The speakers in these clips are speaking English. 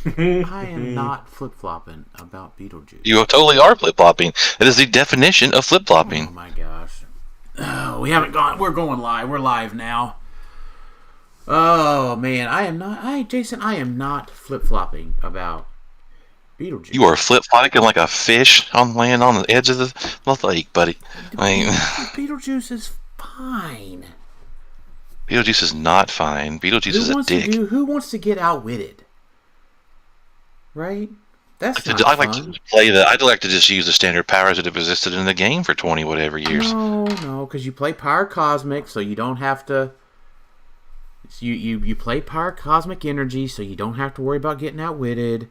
I am not flip-flopping about Beetlejuice. You totally are flip-flopping. That is the definition of flip-flopping. Oh my gosh. Oh, we haven't gone. We're going live. We're live now. Oh man, I am not. Jason, I am not flip-flopping about Beetlejuice. You are flip-flopping like a fish on land on the edge of the lake, buddy. Beetlejuice is fine. Beetlejuice is not fine. Beetlejuice is a dick. Who wants to get outwitted? Right? That's not I fun. like to play the. I'd like to just use the standard powers that have existed in the game for 20 whatever years. No, because you play Power Cosmic, so you don't have to. You play Power Cosmic Energy, so you don't have to worry about getting outwitted.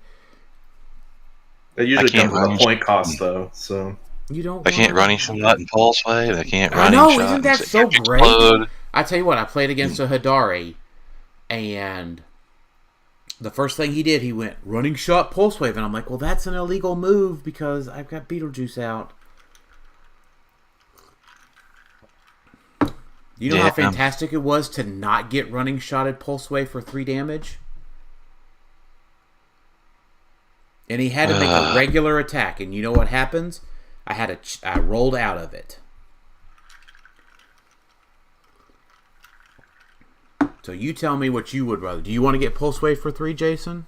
It usually comes with a point cost, though. So you don't. I can't running shot and pulse wave. I can't running shot. I know, shot. Isn't that so great? Explode. I tell you what, I played against a Hidari, and the first thing he did, he went running shot pulse wave, and I'm like, well, that's an illegal move because I've got Beetlejuice out. You know how fantastic it was to not get running shotted pulse wave for 3 damage? And he had to make a regular attack, and you know what happens? I rolled out of it. So you tell me what you would rather. Do you want to get pulse wave for 3, Jason?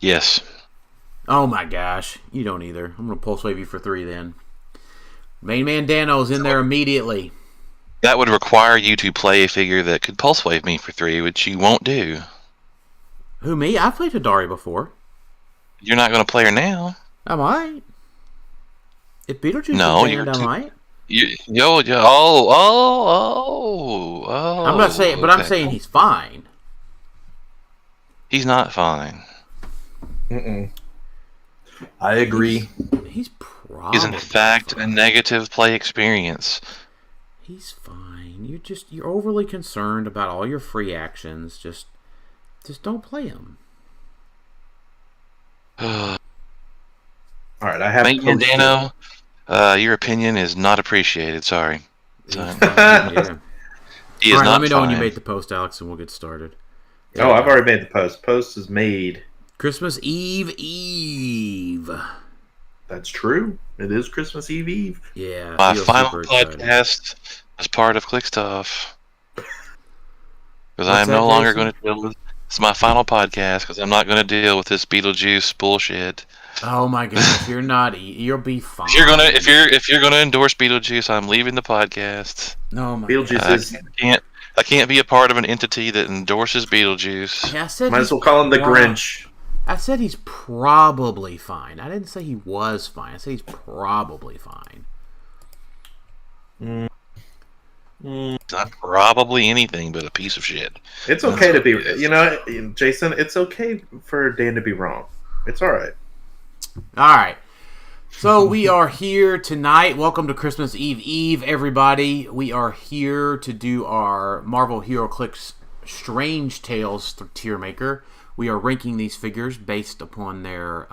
Yes. Oh my gosh, you don't either. I'm gonna pulse wave you for 3 then. Main man Dano's in there immediately. That would require you to play a figure that could pulse wave me for 3, which you won't do. Who, me? I've played Hidari before. You're not going to play her now. I might. If Beetlejuice is banned, I might. I'm not saying, but I'm saying he's fine. He's not fine. I agree. He's probably. He's in fact a negative play experience. He's fine. You're overly concerned about all your free actions. Just don't play him. All right, I have. Dano, your opinion is not appreciated. Sorry. Yeah. He is all right, not let me know fine. when you make the post, Alex, and we'll get started. Oh, I've already made the post. Post is made. Christmas Eve. That's true. It is Christmas Eve. Yeah. My final podcast as part of Clickstuff. Because I am no longer going to deal with. It's my final podcast because I'm not going to deal with this Beetlejuice bullshit. Oh my gosh, you're not. You'll be fine. If you're gonna endorse Beetlejuice, I'm leaving the podcast. No, my Beetlejuice I can't be a part of an entity that endorses Beetlejuice. Yeah, I said might as well call him the Grinch. I said he's probably fine. I didn't say he was fine. I said he's probably fine. It's not probably anything but a piece of shit. It's okay to be, Jason. It's okay for Dan to be wrong. It's all right. All right. So we are here tonight. Welcome to Christmas Eve, everybody. We are here to do our Marvel Heroclix Strange Tales Tiermaker. We are ranking these figures based upon their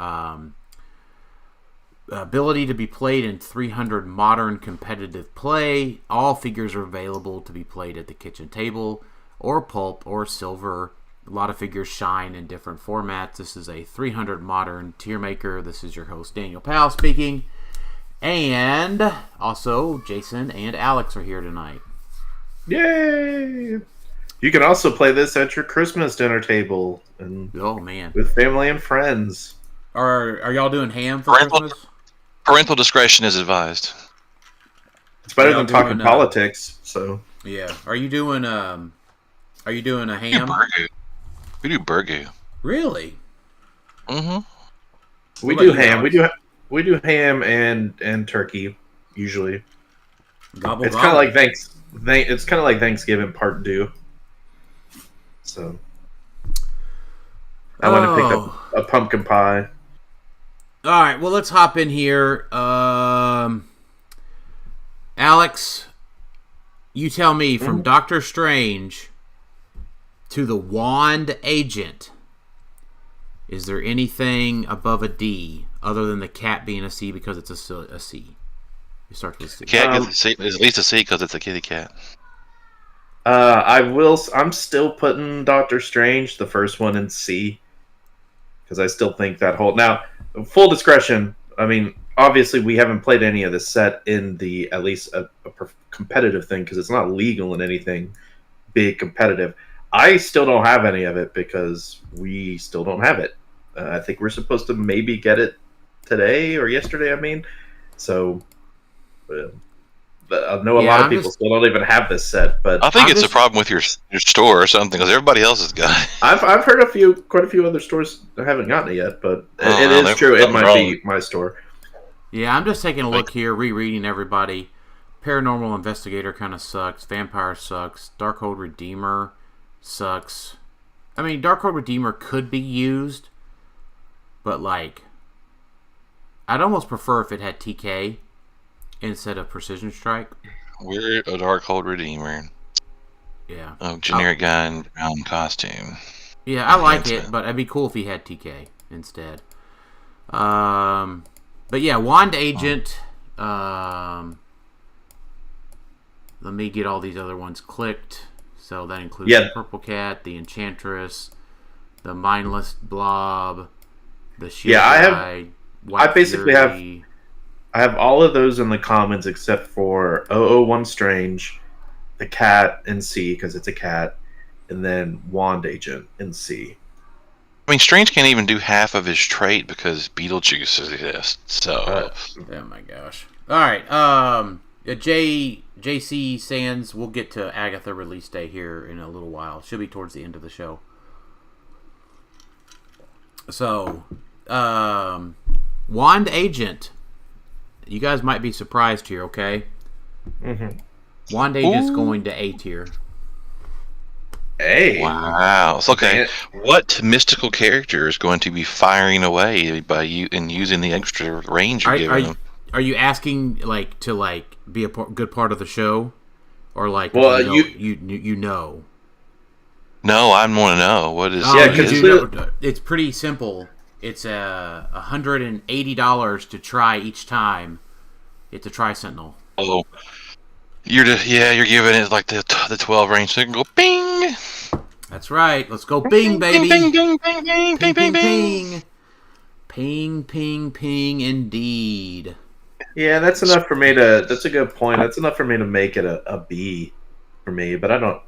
ability to be played in 300 modern competitive play. All figures are available to be played at the kitchen table or pulp or silver. A lot of figures shine in different formats. This is a 300 modern Tiermaker. This is your host, Daniel Powell, speaking. And also, Jason and Alex are here tonight. Yay! You can also play this at your Christmas dinner table. And with family and friends. Are y'all doing ham for Christmas? Parental discretion is advised. It's better than talking politics, so. Yeah. Are you doing a ham? We do burgoo. Really? Mm-hmm. We do ham. We do ham and turkey usually. Gobble, it's kind of like It's kind of like Thanksgiving part 2. So I want to pick up a pumpkin pie. All right. Well, let's hop in here. Alex, you tell me from Doctor Strange to the Wand Agent, is there anything above a D other than the cat being a C because it's a C? It starts with C. Cat gets a C, at least a C because it's a kitty cat. I'm still putting Doctor Strange, the first one, in C. because I still think that whole now full discretion. I mean, obviously we haven't played any of this set in the at least a competitive thing because it's not legal in anything big competitive. I still don't have any of it because we still don't have it. I think we're supposed to maybe get it today or yesterday. I mean, so I know a lot of people still don't even have this set. But I think it's a problem with your store or something because everybody else has got it. I've heard quite a few other stores that haven't gotten it yet, but it is true. It might be my store. Yeah, I'm just taking a look here, rereading everybody. Paranormal Investigator kind of sucks. Vampire sucks. Darkhold Redeemer sucks. I mean, Darkhold Redeemer could be used, but like, I'd almost prefer if it had TK instead of Precision Strike. We're a Darkhold Redeemer. Yeah. Oh, generic guy in brown costume. Yeah, I like it, but it'd be cool if he had TK instead. But yeah, Wand Agent. Let me get all these other ones clicked. So that includes the Purple Cat, the Enchantress, the Mindless Blob, the Shield Guy, White Fury. I have all of those in the commons except for 001 Strange, the Cat in C because it's a cat, and then Wand Agent in C. I mean, Strange can't even do half of his trait because Beetlejuice exists. So, oh my gosh! All right, JC Sands. We'll get to Agatha release day here in a little while. Should be towards the end of the show. So, Wand Agent. You guys might be surprised here, okay? Mm-hmm. Wand Agent's going to A tier. Hey! Wow. So, okay, what mystical character is going to be firing away by you and using the extra range you're giving them? Are you asking to be a good part of the show, or you know? No, I want to know what is. It's pretty simple. It's $180 to try each time. It's a Tri-Sentinel. Oh, you're giving it like the 12 range, so you can go bing. That's right. Let's go bing, baby. Bing, bing, bing, bing, bing, bing, bing. Ping, ping, ping, indeed. Yeah, that's enough for me to. That's a good point. That's enough for me to make it a B for me. But I don't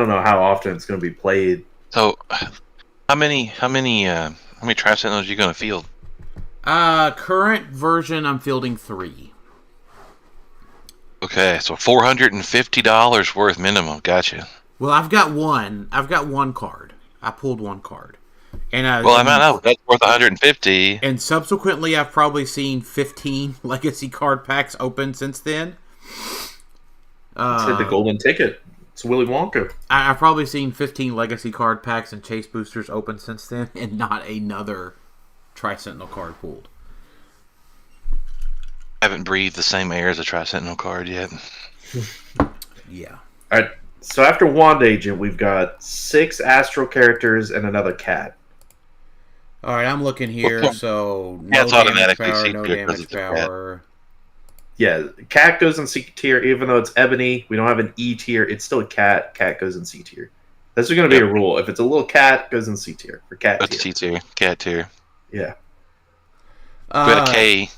know how often it's going to be played. So, how many Tri-Sentinels are you going to field? Current version, I'm fielding 3. Okay, so $450 worth minimum. Gotcha. Well, I've got one card. I pulled one card. And I know that's worth $150. And subsequently, I've probably seen 15 legacy card packs open since then. It's the golden ticket. It's Willy Wonka. I've probably seen 15 legacy card packs and chase boosters open since then, and not another Tri-Sentinel card pulled. I haven't breathed the same air as a Tri-Sentinel card yet. Yeah. All right. So after Wand Agent, we've got 6 Astral characters and another cat. All right, I'm looking here. So no damage power, no damage power. Yeah, cat goes in C tier, even though it's ebony. We don't have an E tier. It's still a cat. Cat goes in C tier. That's going to be a rule. If it's a little cat, it goes in C tier for cat. That's C tier. Cat tier. Yeah. But a K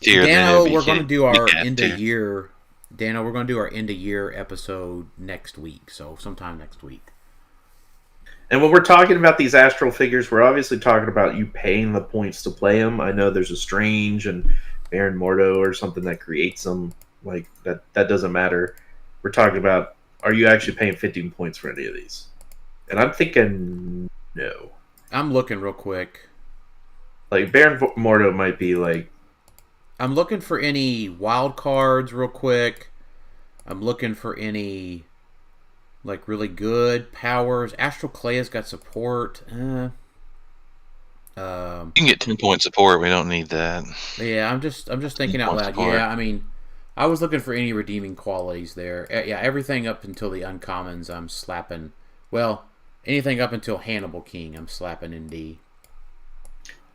tier. Dano, we're going to do our end of year. Dano, we're going to do our end of year episode next week. So sometime next week. And when we're talking about these Astral figures, we're obviously talking about you paying the points to play them. I know there's a Strange and Baron Mordo or something that creates them. Like that doesn't matter. We're talking about, are you actually paying 15 points for any of these? And I'm thinking no. I'm looking real quick. Like Baron Mordo might be like. I'm looking for any wild cards real quick. I'm looking for any really good powers. Astral Clay's got support. You can get 10-point support. We don't need that. Yeah, I'm just thinking out loud. Support. Yeah, I mean, I was looking for any redeeming qualities there. Yeah, everything up until the uncommons, I'm slapping. Well, anything up until Hannibal King, I'm slapping in D.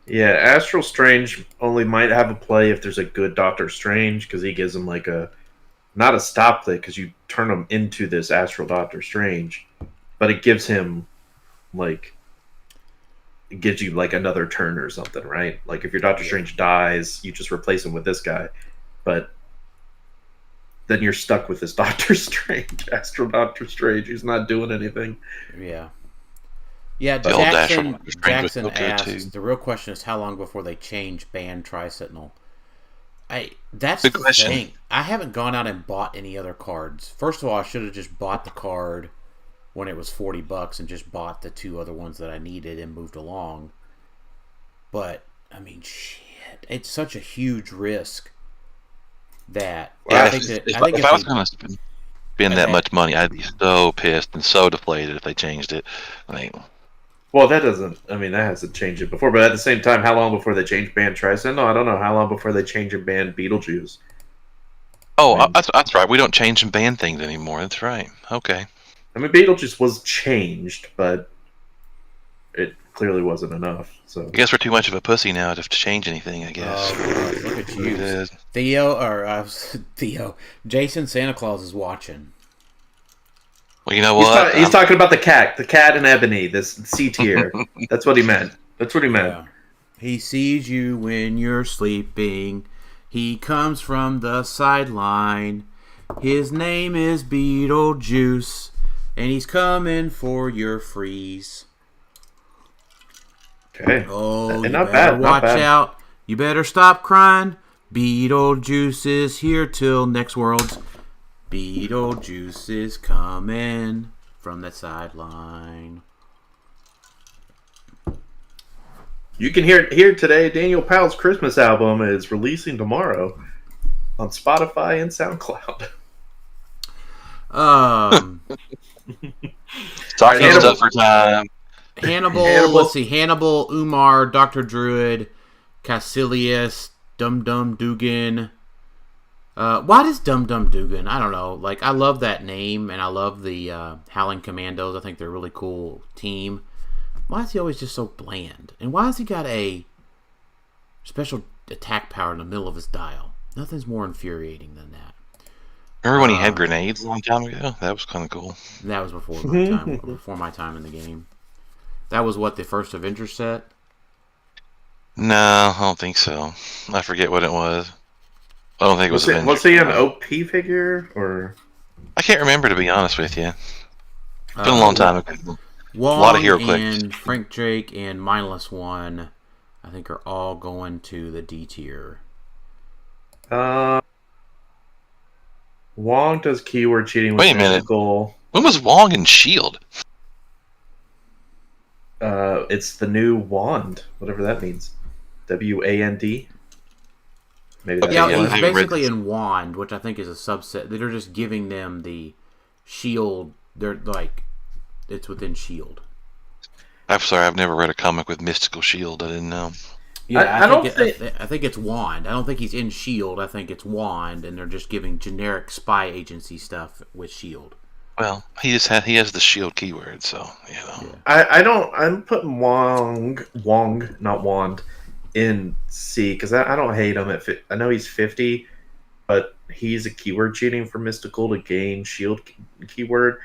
Yeah, Astral Strange only might have a play if there's a good Doctor Strange, because he gives him like not a stop play, because you turn him into this Astral Doctor Strange, but it gives him like gives you like another turn or something, right? Like if your Doctor Strange dies, you just replace him with this guy. But then you're stuck with this Doctor Strange, Astro Doctor Strange. He's not doing anything. Yeah. Yeah, The old Jackson Strange was okay, asks, too. the real question is how long before they change ban Tri-Sentinel? That's Good the question. thing. I haven't gone out and bought any other cards. First of all, I should have just bought the card when it was $40 and just bought the 2 other ones that I needed and moved along. But, I mean, shit. It's such a huge risk that Yeah, I think if I was going to spend that much money, I'd be so pissed and so deflated if they changed it. Like, Well, that hasn't changed it before. But at the same time, how long before they change ban Tri-Sentinel? I don't know. How long before they change and ban Beetlejuice? that's right. We don't change and ban things anymore. That's right. Okay. I mean, Beetlejuice was changed, but it clearly wasn't enough. So I guess we're too much of a pussy now to change anything, I guess. Oh, God, look at you. Theo, Jason Santa Claus is watching. Well, you know what? He's talking about the cat and Ebony, this C tier. That's what he meant. Yeah. He sees you when you're sleeping. He comes from the sideline. His name is Beetlejuice, and he's coming for your freeze. Okay. Oh, and you not better bad. watch out. You better stop crying. Beetlejuice is here till next Worlds. Beetlejuice is coming from the sideline. You can hear it here today. Daniel Powell's Christmas album is releasing tomorrow on Spotify and SoundCloud. Talking stuff for time. Hannibal. Let's see. Hannibal, Umar, Dr. Druid, Cassilius, Dum Dum Dugan. Why does Dum Dum Dugan? I don't know. Like, I love that name, and I love the Howling Commandos. I think they're a really cool team. Why is he always just so bland? And why has he got a special attack power in the middle of his dial? Nothing's more infuriating than that. Remember when he had grenades a long time ago? That was kind of cool. That was before my time in the game. That was what, the first Avengers set? No, I don't think so. I forget what it was. I don't think it was Avengers. Was he an OP figure or? I can't remember, to be honest with you. It's been a long time ago. Wong a lot of Heroclix. And Frank Drake and Mindless One, I think, are all going to the D tier. Wong does keyword cheating with Wait a minute. Mystical. When was Wong in S.H.I.E.L.D.? It's the new wand, whatever that means. WAND. Maybe that's he's basically in Wand, which I think is a subset. They're just giving them the shield. They're like, it's within shield. I'm sorry, I've never read a comic with mystical shield. I didn't know. Yeah, I think it's Wand. I don't think he's in shield. I think it's Wand, and they're just giving generic spy agency stuff with shield. Well, he has the shield keyword, so you know. Yeah. I'm putting Wong, not Wand, in C because I don't hate him. I know he's 50, but he's a keyword cheating for Mystical to gain shield keyword,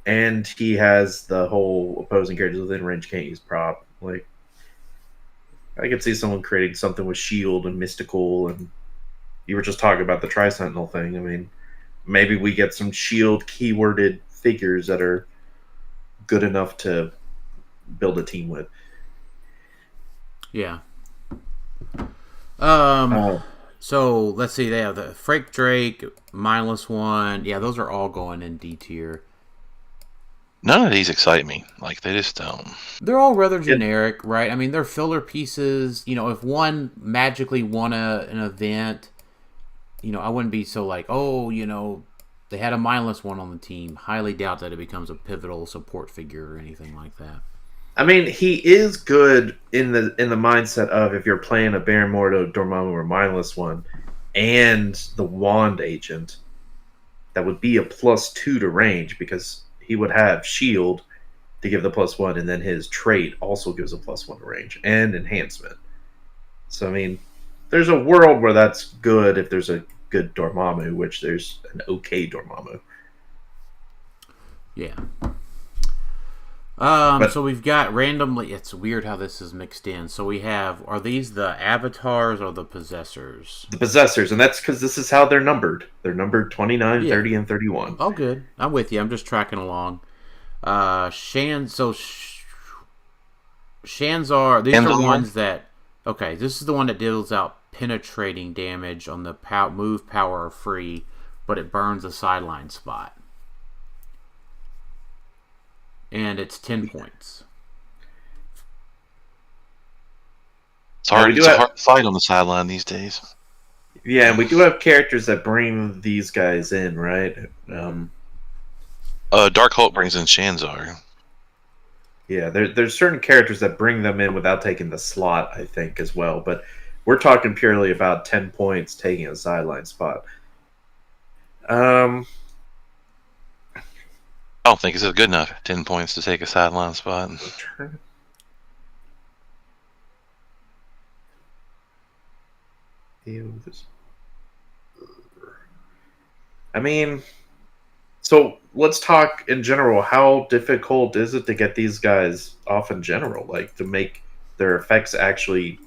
and he has the whole opposing characters within range can't use prop. Like, I could see someone creating something with shield and Mystical, and you were just talking about the Tri-Sentinel thing. I mean, maybe we get some shield keyworded figures that are good enough to build a team with. Yeah. So let's see. They have the Frank Drake, Mindless One. Yeah, those are all going in D tier. None of these excite me. Like, they just don't. They're all rather generic, right? I mean, they're filler pieces. You know, if one magically won an event, you know, I wouldn't be so like, oh, you know, they had a Mindless One on the team. Highly doubt that it becomes a pivotal support figure or anything like that. I mean, he is good in the mindset of if you're playing a Baron Mordo, Dormammu, or Mindless One, and the Wand Agent, that would be a +2 to range because he would have Shield to give the +1, and then his trait also gives a +1 to range and enhancement. So, I mean, there's a world where that's good if there's a good Dormammu, which there's an okay Dormammu. Yeah. So we've got randomly. It's weird how this is mixed in. So we have. Are these the avatars or the possessors? The possessors, and that's because this is how they're numbered. They're numbered 29, 30, and 31. Oh, good. I'm with you. I'm just tracking along. Shanzar. These are the ones that. Okay, this is the one that deals out penetrating damage on the move, power, or free, but it burns a sideline spot. And it's 10 points. It's hard to fight on the sideline these days. Yeah, and we do have characters that bring these guys in, right? Darkhold brings in Shanzar. Yeah, there's certain characters that bring them in without taking the slot, I think, as well. But we're talking purely about 10 points taking a sideline spot. I don't think it's good enough. 10 points to take a sideline spot. I mean, so let's talk in general. How difficult is it to get these guys off in general? Like, to make their effects actually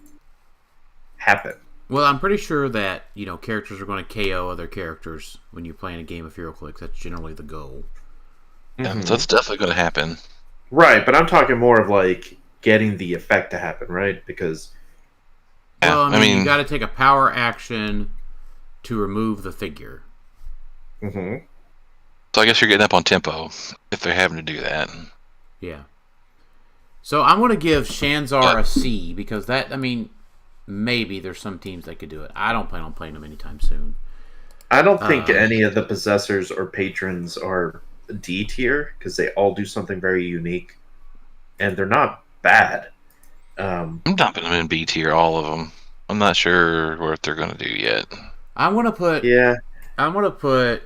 happen? Well, I'm pretty sure that, characters are going to KO other characters when you're playing a game of Heroclix. That's generally the goal. Yeah, so that's definitely going to happen. Right, but I'm talking more of, like, getting the effect to happen, right? Because... Well, I mean you got to take a power action to remove the figure. Mm-hmm. So I guess you're getting up on tempo if they're having to do that. Yeah. So I'm going to give Shanzar a C because maybe there's some teams that could do it. I don't plan on playing them anytime soon. I don't think any of the possessors or patrons are D tier because they all do something very unique, and they're not bad. I'm dumping them in B tier, all of them. I'm not sure what they're going to do yet. I want to put. Yeah. I want to put.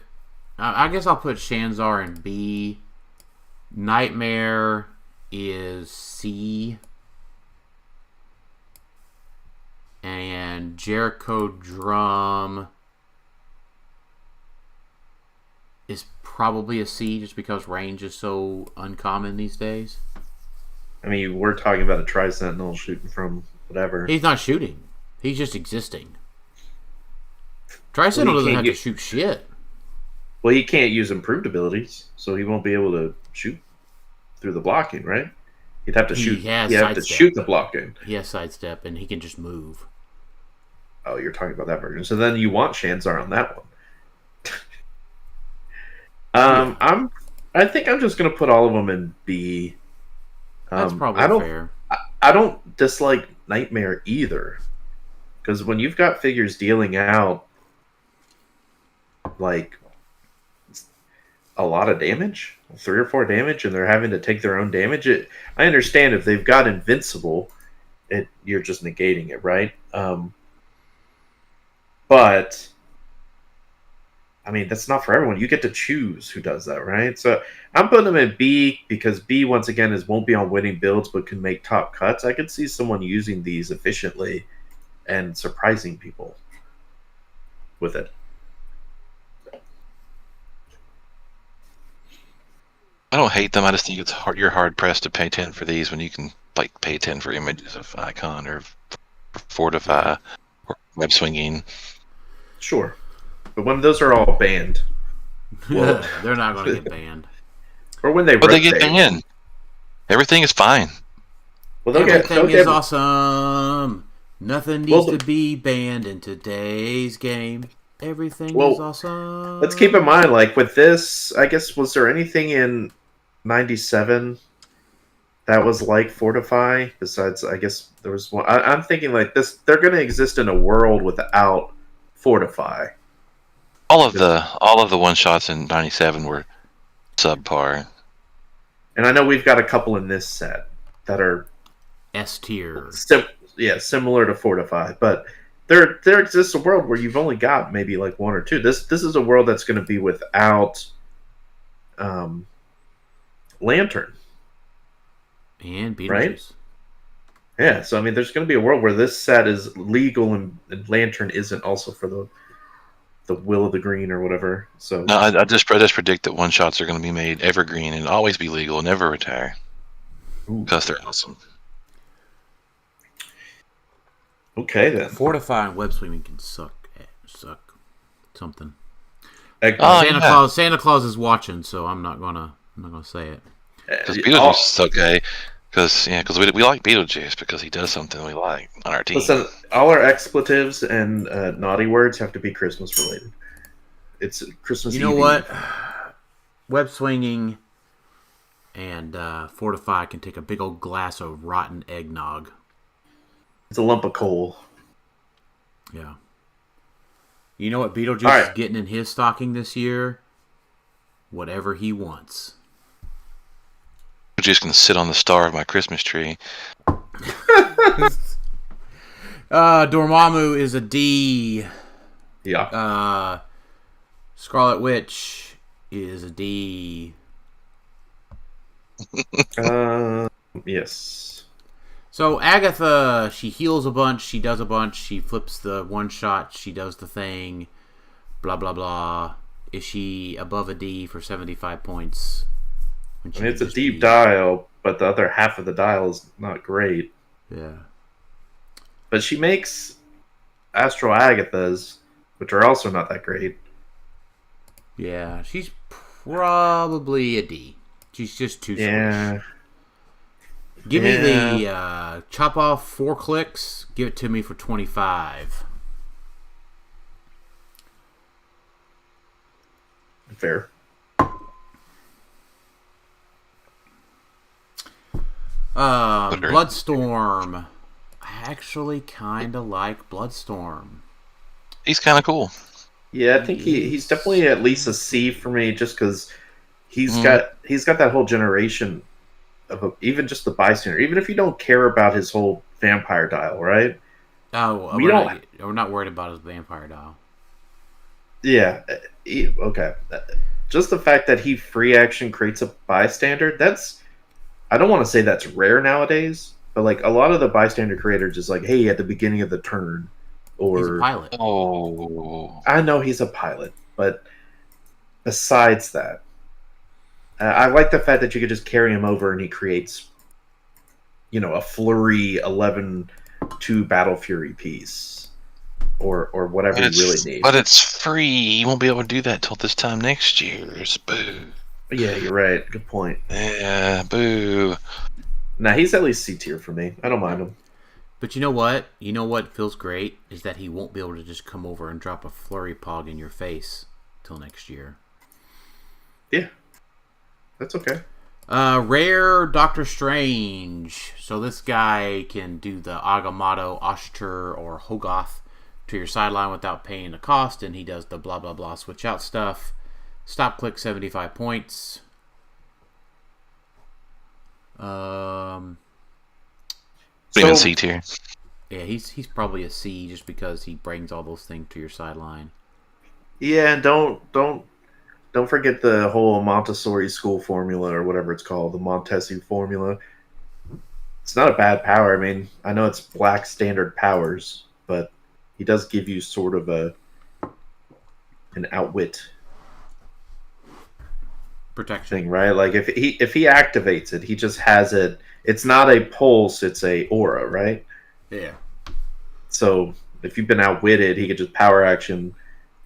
I guess I'll put Shanzar in B. Nightmare is C. And Jericho Drum is probably a C just because range is so uncommon these days. I mean, we're talking about a Tri-Sentinel shooting from whatever. He's not shooting. He's just existing. Tri-Sentinel doesn't have to shoot shit. Well, he can't use improved abilities, so he won't be able to shoot through the blocking, right? He'd have to shoot. He'd have to shoot the blocking. He has sidestep, and he can just move. Oh, you're talking about that version. So then you want Shanzar on that one. I think I'm just gonna put all of them in B. That's probably fair. I don't dislike Nightmare either, because when you've got figures dealing out like a lot of damage, 3 or 4 damage, and they're having to take their own damage, I understand if they've got Invincible, you're just negating it, right? But I mean, that's not for everyone. You get to choose who does that, right? So I'm putting them in B because B, once again, won't be on winning builds but can make top cuts. I could see someone using these efficiently and surprising people with it. I don't hate them. I just think you're hard pressed to pay 10 for these when you can pay 10 for images of Icon or Fortify or Web Swinging. Sure. But when those are all banned, well, they're not going to get banned. Or when they get banned. Everything is fine. Well, everything is awesome. Nothing needs to be banned in today's game. Everything is awesome. Let's keep in mind, like with this, I guess, was there anything in 97 that was like Fortify? Besides, I guess there was one. I'm thinking like this, they're going to exist in a world without Fortify. All of the one shots in 97 were subpar. And I know we've got a couple in this set that are S tier. Similar to Fortify, but there exists a world where you've only got maybe like 1 or 2. This is a world that's going to be without Lantern and Beetlejuice. Right? Yeah, so I mean, there's going to be a world where this set is legal and Lantern isn't also for the Will of the Green or whatever. So no, I just predict that one shots are going to be made evergreen and always be legal, never retire. because they're awesome. Okay then. Fortify and web swinging can suck something. Santa Claus is watching, so I'm not gonna say it. Because Beetlejuice is okay. Because we like Beetlejuice because he does something we like on our team. Listen, all our expletives and naughty words have to be Christmas related. It's Christmas. You know what? Web swinging and Fortify can take a big old glass of rotten eggnog. It's a lump of coal. Yeah. You know what Beetlejuice is getting in his stocking this year? Whatever he wants. Beetlejuice can sit on the star of my Christmas tree. Dormammu is a D. Yeah. Scarlet Witch is a D. Yes. So Agatha, she heals a bunch, she does a bunch, she flips the one shot, she does the thing, blah blah blah. Is she above a D for 75 points? It's a deep dial, but the other half of the dial is not great. Yeah. But she makes Astral Agathas, which are also not that great. Yeah, she's probably a D. She's just too squish. Give me the chop off Heroclix. Give it to me for 25. Fair. Bloodstorm. I actually kind of like Bloodstorm. He's kind of cool. Yeah, I think he's definitely at least a C for me, just because he's got that whole generation of even just the bystander. Even if you don't care about his whole vampire dial, right? Oh, we're not worried about his vampire dial. Yeah. Okay. Just the fact that he free action creates a bystander, I don't want to say that's rare nowadays, but like a lot of the bystander creators is like, hey, at the beginning of the turn, or he's a pilot. Oh, I know he's a pilot, but besides that, I like the fact that you could just carry him over and he creates, a flurry 11-2 Battle Fury piece, or whatever you really need. But it's free. You won't be able to do that till this time next year. Boo. Yeah, you're right. Good point. Yeah, boo. Nah, he's at least C tier for me. I don't mind him. But you know what? You know what feels great is that he won't be able to just come over and drop a flurry pog in your face till next year. Yeah, that's okay. Rare Doctor Strange. So this guy can do the Agamotto, Oshtur, or Hogoth to your sideline without paying the cost, and he does the blah blah blah switch out stuff. Stop click 75 points. Even C tier. Yeah, he's probably a C just because he brings all those things to your sideline. Yeah, and don't forget the whole Montessori school formula or whatever it's called, the Montesi formula. It's not a bad power. I mean, I know it's black standard powers, but he does give you sort of an outwit protection thing, right? Like if he activates it, he just has it. It's not a pulse; it's a aura, right? Yeah. So if you've been outwitted, he could just power action,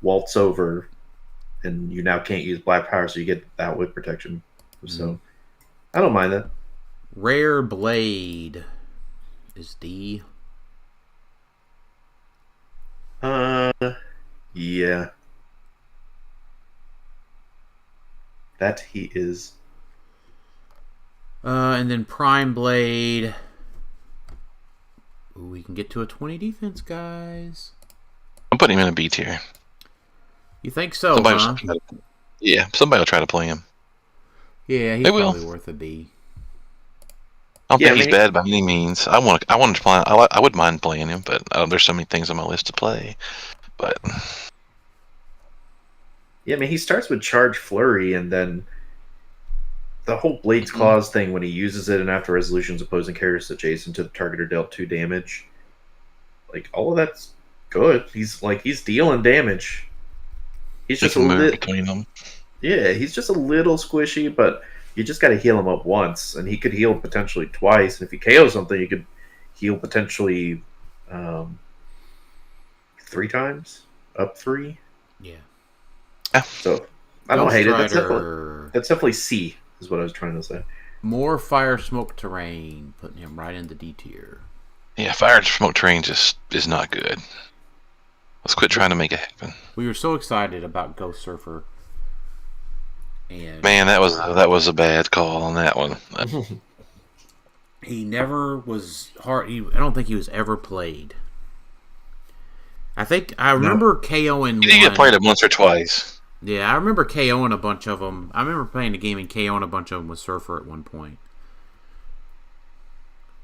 waltz over, and you now can't use black power, so you get outwit protection. So I don't mind that. Rare Blade is D. Yeah. That he is. And then Prime Blade. Ooh, we can get to a 20 defense, guys. I'm putting him in a B tier. You think so, huh? Somebody will try to play him. Yeah, he's probably worth a B. I don't think he's bad by any means. I want to play. I wouldn't mind playing him, but there's so many things on my list to play. But yeah, I mean, he starts with Charge Flurry, and then the whole Blade's Claws thing when he uses it, and after resolutions, opposing characters adjacent to the target are dealt 2 damage. Like all of that's good. He's dealing damage. He's just a little between them. Yeah, he's just a little squishy, but You just got to heal him up once, and he could heal potentially twice. And if you KO something, you could heal potentially 3 times, up 3. Yeah. So I don't Ghost hate it. Rider. That's definitely C, is what I was trying to say. More fire smoke terrain, putting him right in the D tier. Yeah, fire and smoke terrain just is not good. Let's quit trying to make it happen. We were so excited about Ghost Surfer. And Man, that was a bad call on that one. he never was hard. I don't think he was ever played. I remember KOing. You did get played it once or twice. Yeah, I remember KOing a bunch of them. I remember playing a game and KOing a bunch of them with Surfer at one point.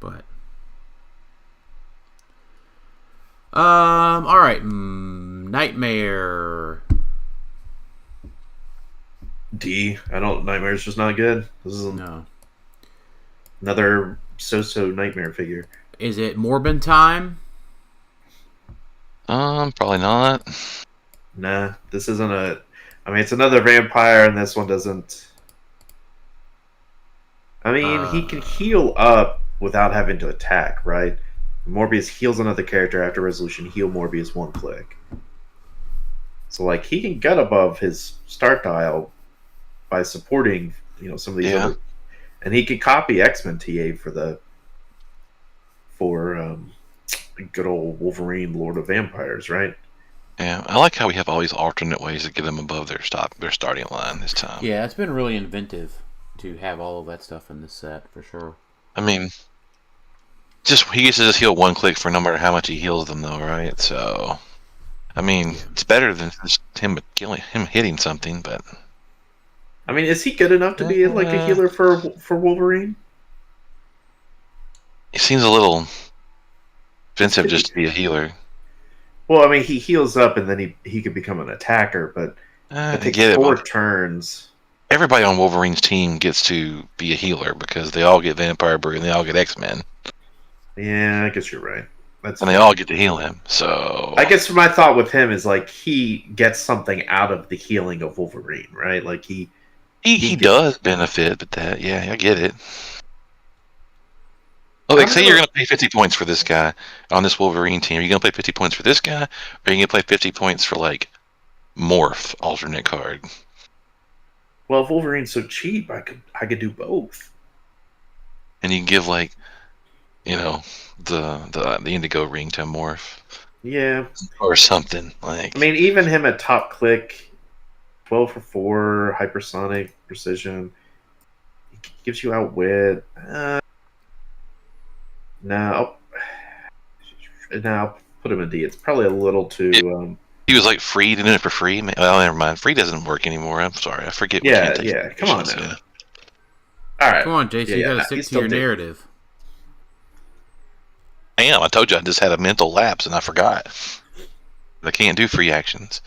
But all right, Nightmare. D. Nightmare's just not good. This is another so-so Nightmare figure. Is it Morbin time? Probably not. Nah, this isn't a. I mean, it's another vampire, and this one doesn't. I mean, he can heal up without having to attack, right? Morbius heals another character after resolution. Heal Morbius 1 click. So, like, he can get above his start dial by supporting, some of these other, and he can copy X-Men TA for good old Wolverine, Lord of Vampires, right? Yeah, I like how we have all these alternate ways to get them above their starting line this time. Yeah, it's been really inventive to have all of that stuff in this set for sure. I mean, he gets to just heal 1 click for no matter how much he heals them, though, right? So, I mean, it's better than just him hitting something, but. I mean, is he good enough to be like a healer for Wolverine? He seems a little expensive just to be a healer. Well, I mean, he heals up and then he could become an attacker, but it takes 4 turns. Everybody on Wolverine's team gets to be a healer because they all get Vampire Brew and they all get X-Men. Yeah, I guess you're right. They all get to heal him, so. I guess my thought with him is like he gets something out of the healing of Wolverine, right? Like he does benefit, but I get it. Like, say you're going to pay 50 points for this guy on this Wolverine team. Are you going to play 50 points for this guy, or are you going to play 50 points for, like, Morph alternate card? Well, if Wolverine's so cheap, I could do both. And you can give, like, the Indigo ring to Morph. Yeah. Or something. Like. I mean, even him at top click, 12 for 4, hypersonic precision. He gives you outwit. Now, put him in D. It's probably a little too. He was like free, doing it for free. Well, never mind. Free doesn't work anymore. I'm sorry. I forget. Yeah. Come on now. All right. Come on, Jason. You got to stick to your narrative. I am. I told you I just had a mental lapse and I forgot. I can't do free actions.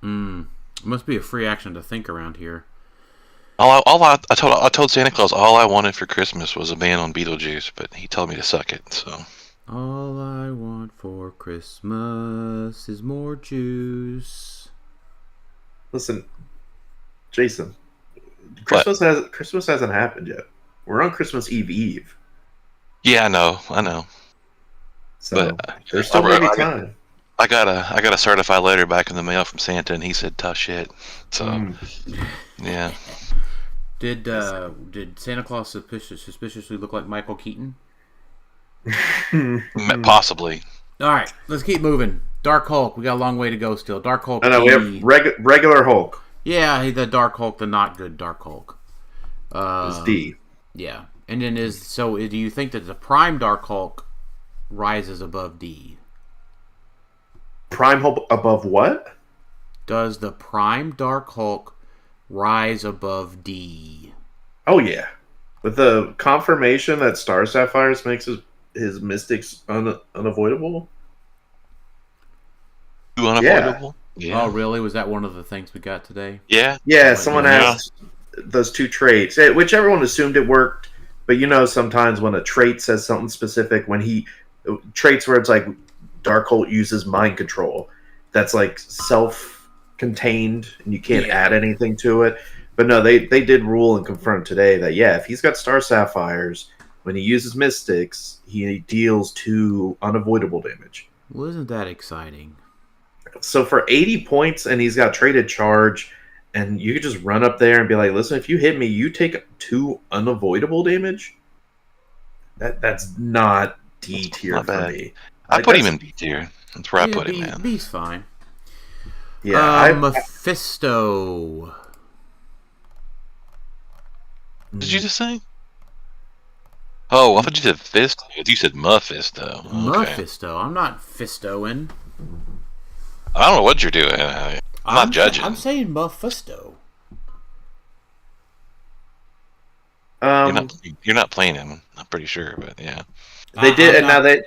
It must be a free action to think around here. I told Santa Claus all I wanted for Christmas was a ban on Beetlejuice, but he told me to suck it. So all I want for Christmas is more juice. Listen, Jason, Christmas hasn't happened yet. We're on Christmas Eve. Yeah, I know. So but there's still maybe time. I got a certified letter back in the mail from Santa, and he said tough shit. So yeah. Did Santa Claus suspiciously look like Michael Keaton? Possibly. All right, let's keep moving. Dark Hulk. We got a long way to go still. Dark Hulk. No, we have regular Hulk. Yeah, the Dark Hulk, the not good Dark Hulk. It's D. Yeah, and then do you think that the Prime Dark Hulk rises above D? Prime Hulk above what? Does the Prime Dark Hulk rise above D? Oh yeah, with the confirmation that Star Sapphires makes his mystics unavoidable. Unavoidable? Yeah. Oh really? Was that one of the things we got today? Yeah. Yeah. Someone asked those 2 traits, which everyone assumed it worked, but sometimes when a trait says something specific, traits where it's like Dark Hulk uses mind control, that's like self-contained and you can't add anything to it. But no, they did rule and confirm today that yeah, if he's got Star Sapphires, when he uses Mystics, he deals 2 unavoidable damage. Well, isn't that exciting? So for 80 points, and he's got traded charge, and you could just run up there and be like, "Listen, if you hit me, you take 2 unavoidable damage." That's not D tier Not for bad. me. I put him in B tier. That's where I put him, man. B's fine. Yeah, Mephisto. Did you just say? Oh, I thought you said fist. You said Mephisto. Okay. Mephisto. I'm not fistoing. I don't know what you're doing. I'm not judging. I'm saying Mephisto. You're not playing him. I'm pretty sure, but yeah. They did, and now they.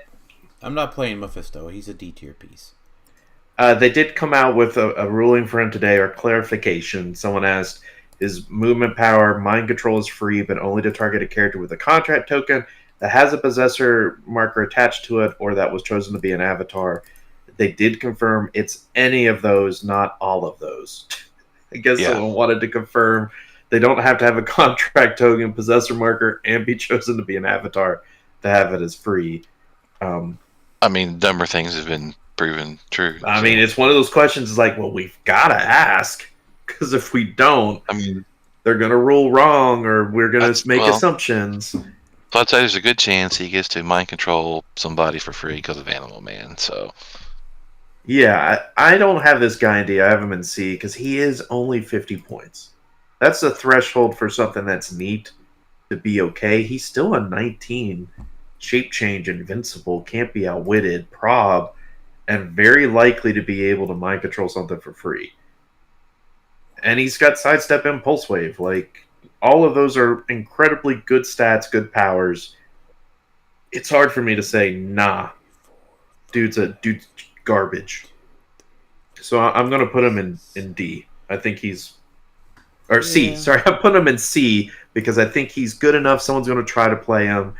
I'm not playing Mephisto. He's a D tier piece. They did come out with a ruling for him today, or clarification. Someone asked, "His movement power, mind control is free, but only to target a character with a contract token that has a possessor marker attached to it, or that was chosen to be an avatar." They did confirm it's any of those, not all of those. I guess someone wanted to confirm they don't have to have a contract token, possessor marker, and be chosen to be an avatar to have it as free. I mean, dumber things have been proven true. I mean, it's one of those questions. It's like, well, we've got to ask, because if we don't, I mean, they're going to rule wrong, or we're going to make assumptions. So I'd say there's a good chance he gets to mind control somebody for free because of Animal Man. So, yeah, I don't have this guy in D. I have him in C because he is only 50 points. That's the threshold for something that's neat to be okay. He's still a 19. Shape change, invincible, can't be outwitted, prob, and very likely to be able to mind control something for free. And he's got sidestep and pulse wave. Like, all of those are incredibly good stats, good powers. It's hard for me to say, nah, dude's garbage. So I'm going to put him in D. I think he's... Or C. Sorry, I'm putting him in C because I think he's good enough. Someone's going to try to play him.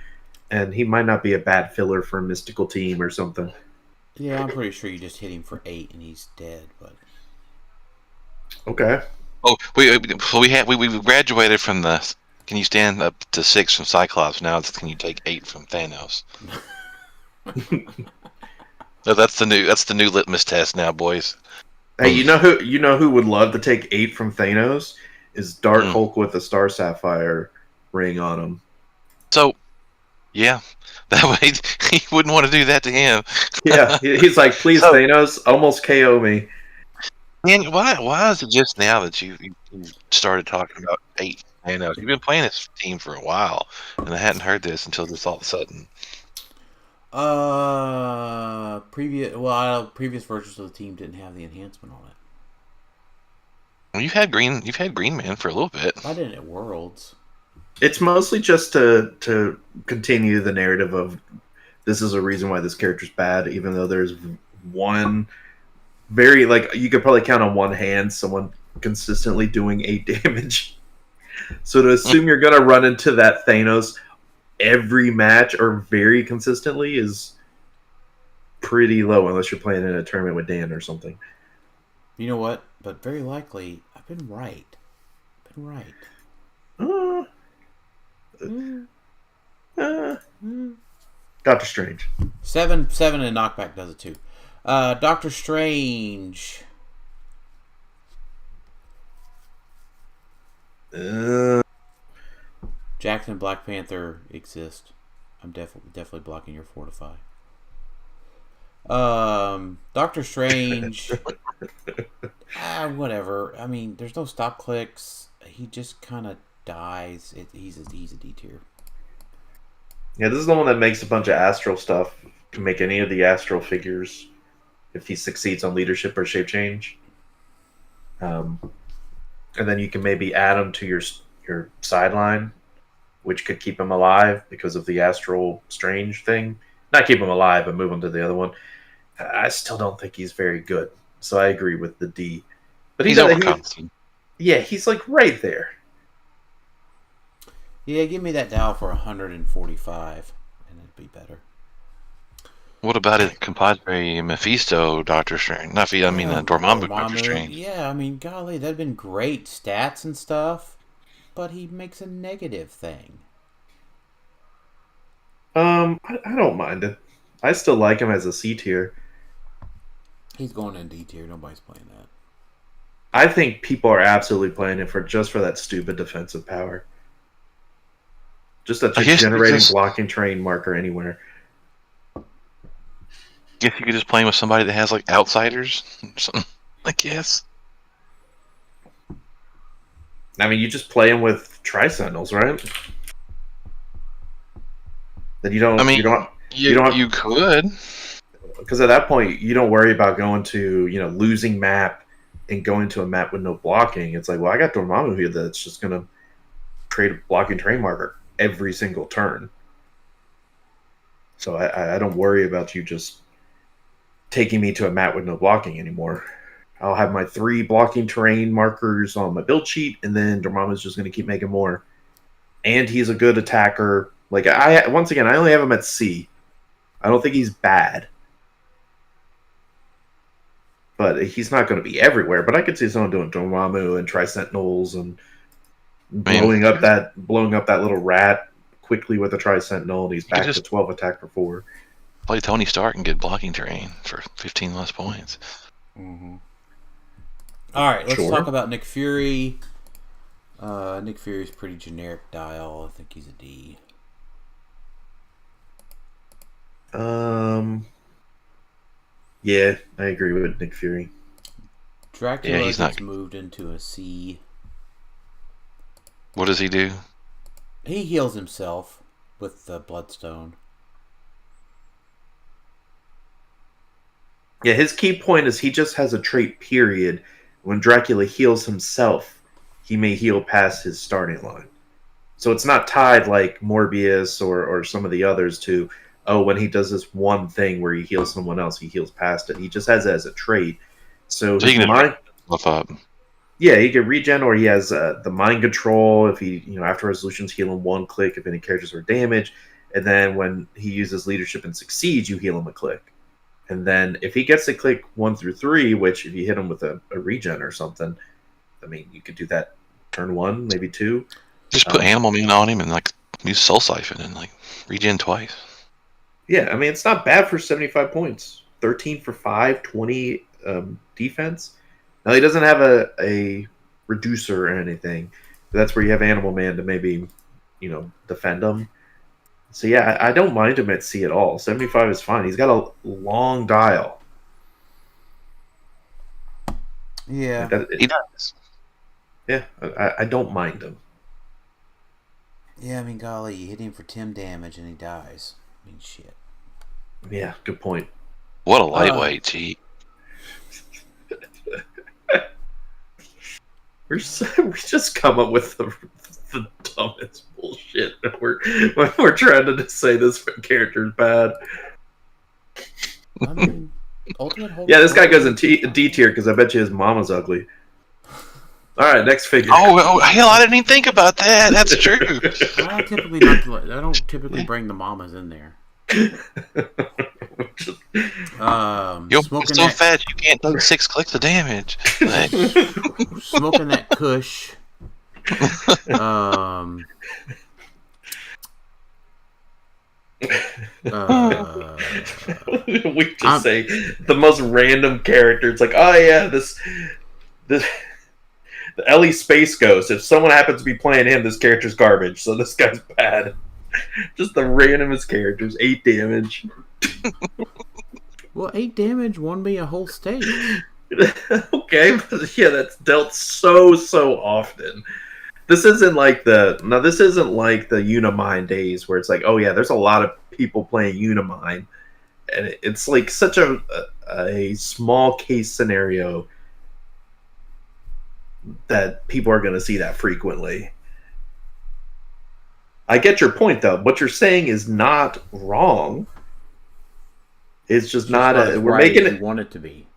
And he might not be a bad filler for a mystical team or something. Yeah, I'm pretty sure you just hit him for 8 and he's dead. But okay. Oh, we graduated from the. Can you stand up to 6 from Cyclops? Now it's can you take 8 from Thanos? No, that's the new litmus test now, boys. Hey, you know who would love to take 8 from Thanos is Dark Hulk with a Star Sapphire ring on him. So. Yeah, that way he wouldn't want to do that to him. Yeah, he's like, please, Thanos, almost KO me. Man, why is it just now that you started talking about 8 Thanos? You've been playing this team for a while, and I hadn't heard this until just all of a sudden. Previous versions of the team didn't have the enhancement on it. Well, you've had Green Man for a little bit. I did it at Worlds. It's mostly just to continue the narrative of this is a reason why this character's bad, even though there's one very, like, you could probably count on one hand someone consistently doing 8 damage. So to assume you're going to run into that Thanos every match or very consistently is pretty low, unless you're playing in a tournament with Dan or something. You know what? But very likely, I've been right. Doctor Strange. 7 and knockback does it too. Doctor Strange. Jackson and Black Panther exist. I'm definitely blocking your Fortify. Doctor Strange. Whatever. I mean, there's no stop clicks. He just kind of dies. He's a D tier. Yeah, this is the one that makes a bunch of astral stuff. Can make any of the astral figures if he succeeds on leadership or shape change. And then you can maybe add him to your sideline, which could keep him alive because of the astral strange thing. Not keep him alive, but move him to the other one. I still don't think he's very good, so I agree with the D. But he's overconstant. Yeah, he's like right there. Yeah, give me that Dow for 145, and it'd be better. What about his compadre Mephisto, Doctor Strange? Dormammu, Doctor Strange. Yeah, I mean, golly, that'd been great stats and stuff, but he makes a negative thing. I don't mind it. I still like him as a C tier. He's going in D tier. Nobody's playing that. I think people are absolutely playing it for that stupid defensive power. Just that you're generating blocking terrain marker anywhere. Guess you could just play with somebody that has like outsiders. I guess. I mean, you just play him with Tri-Sentinels, right? Then you don't. You could. Because at that point, you don't worry about going to losing map and going to a map with no blocking. It's like, well, I got Dormammu here that's just gonna create a blocking terrain marker every single turn. So I don't worry about you just taking me to a map with no blocking anymore. I'll have my 3 blocking terrain markers on my build sheet, and then Dormammu's just going to keep making more. And he's a good attacker. Like I only have him at C. I don't think he's bad, but he's not going to be everywhere. But I could see someone doing Dormammu and Tri-Sentinels and blowing up that little rat quickly with a Tri-Sentinel, and he's back to 12 attack for 4. Play Tony Stark and get blocking terrain for 15 less points. Mm-hmm. All right, let's talk about Nick Fury. Nick Fury's pretty generic dial. I think he's a D. Yeah, I agree with Nick Fury. Dracula gets moved into a C. What does he do? He heals himself with the Bloodstone. Yeah, his key point is he just has a trait, period. When Dracula heals himself, he may heal past his starting line. So it's not tied like Morbius or some of the others to, when he does this one thing where he heals someone else, he heals past it. He just has it as a trait. So he can mind up. Yeah, he can regen, or he has the mind control. If he, after resolutions, heal him 1 click if any characters are damaged. And then when he uses leadership and succeeds, you heal him a click. And then if he gets to click 1 through 3, which if you hit him with a regen or something, I mean, you could do that turn 1, maybe 2. Just put Animal Man on him and use Soul Siphon and regen twice. Yeah, I mean, it's not bad for 75 points. 13 for 5, 20 defense. Now, he doesn't have a reducer or anything. That's where you have Animal Man to maybe, defend him. So, yeah, I don't mind him at C at all. 75 is fine. He's got a long dial. Yeah. He does. Yeah, I don't mind him. Yeah, I mean, golly, you hit him for 10 damage and he dies. I mean, shit. Yeah, good point. What a lightweight, gee. We just come up with the dumbest bullshit when we're trying to just say this character's bad. I mean, Ultimate Hulk. Yeah, this guy goes in D tier because I bet you his mama's ugly. All right, next figure. Oh hell! I didn't even think about that. That's true. I don't typically bring the mamas in there. You're so fat you can't do 6 clicks of damage. Smoking that Kush. We just say the most random character. It's like, oh yeah, this the Ellie Space Ghost. If someone happens to be playing him, this character's garbage. So this guy's bad. Just the randomest characters. 8 damage. Well, 8 damage won me a whole stage. Okay, but yeah, that's dealt so often. This isn't like the Unimind days where it's like, oh yeah, there's a lot of people playing Unimind, and it's like such a small case scenario that people are going to see that frequently. I get your point though. What you're saying is not wrong. It's just not we're making it want it to be.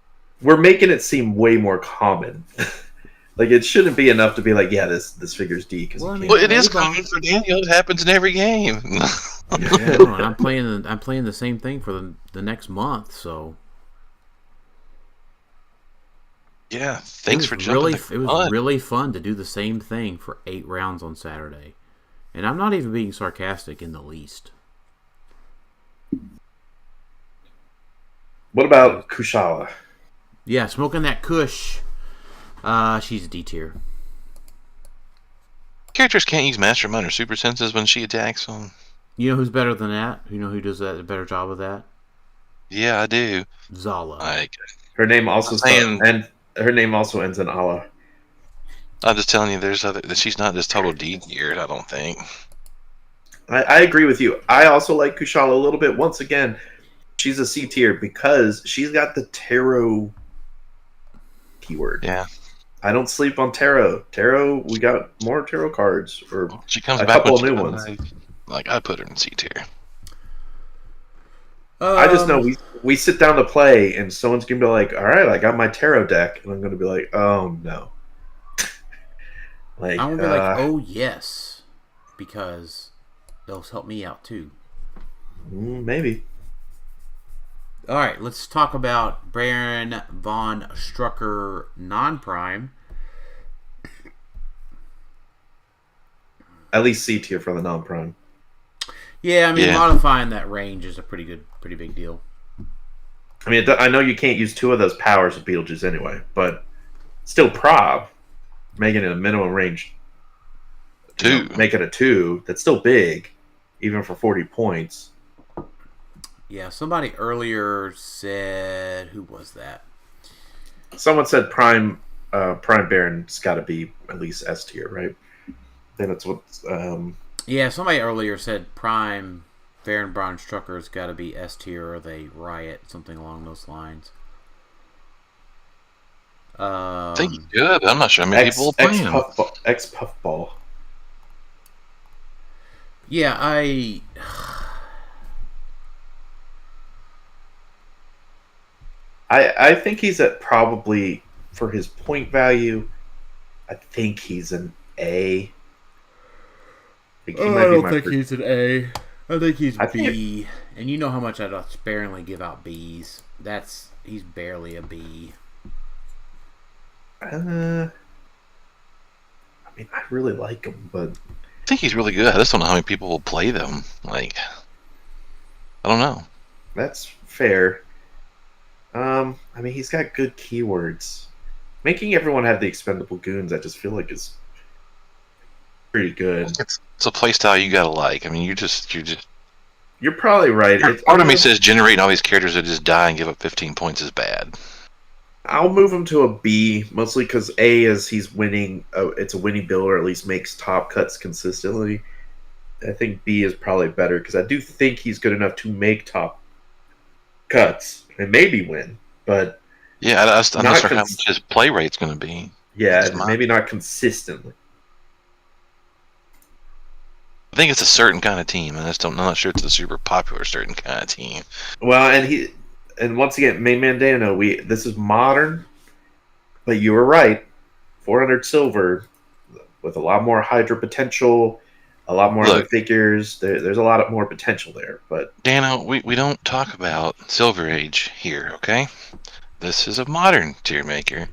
We're making it seem way more common. Like, it shouldn't be enough to be like, yeah, this figure's D. Well, it is common for Daniel. It happens in every game. Yeah, no, and I'm playing the same thing for the next month. So Yeah, thanks for jumping. It was really fun to do the same thing for 8 rounds on Saturday, and I'm not even being sarcastic in the least. What about Kushala? Yeah, smoking that Kush. She's D tier. Characters can't use Mastermind or Super Senses when she attacks them. You know who's better than that? You know who does a better job of that? Yeah, I do. Zala. Her name also her name also ends in Allah. I'm just telling you, that she's not just total D tier. I don't think. I agree with you. I also like Kushala a little bit. Once again, she's a C tier because she's got the tarot keyword. Yeah. I don't sleep on tarot. Tarot, we got more tarot cards, or she comes a back couple with of new ones. I put her in C tier. I just know we sit down to play, and someone's gonna be like, "All right, I got my tarot deck," and I'm gonna be like, "Oh no!" I'm gonna be like, "Oh yes," because those help me out too. Maybe. All right, let's talk about Baron von Strucker non-prime. At least C tier for the non-prime. Yeah, I mean, modifying that range is a pretty big deal. I mean, I know you can't use 2 of those powers of Beetlejuice anyway, but still prob, making it a minimum range 2. Make it a 2. That's still big, even for 40 points. Yeah, somebody earlier said, who was that? Someone said Prime Baron's got to be at least S tier, right? I think that's what. Yeah, somebody earlier said Prime Baron von Strucker's got to be S tier or they riot, something along those lines. I think he's good, but I'm not sure how many people will play him. Puffball. Yeah, I think he's at probably, for his point value, I think he's an A. I don't think he's an A. I think he's B. And you know how much I sparingly give out Bs. He's barely a B. I mean, I really like him, but I think he's really good. I just don't know how many people will play them. I don't know. That's fair. I mean, he's got good keywords. Making everyone have the expendable goons, I just feel like is pretty good. It's a playstyle you gotta like. I mean, You're probably right. Part of me says generating all these characters that just die and give up 15 points is bad. I'll move him to a B, mostly because A is he's winning. It's a winning build, or at least makes top cuts consistently. I think B is probably better because I do think he's good enough to make top cuts and maybe win, but yeah, I'm not sure how much his play rate's going to be. Yeah, maybe not consistently. I think it's a certain kind of team, and I'm not sure it's a super popular certain kind of team. Well, and once again, Main Man Dano, this is modern, but you were right. 400 silver with a lot more Hydra potential, a lot more other figures. There's a lot more potential there. But Dano, we don't talk about Silver Age here, okay? This is a modern Tiermaker.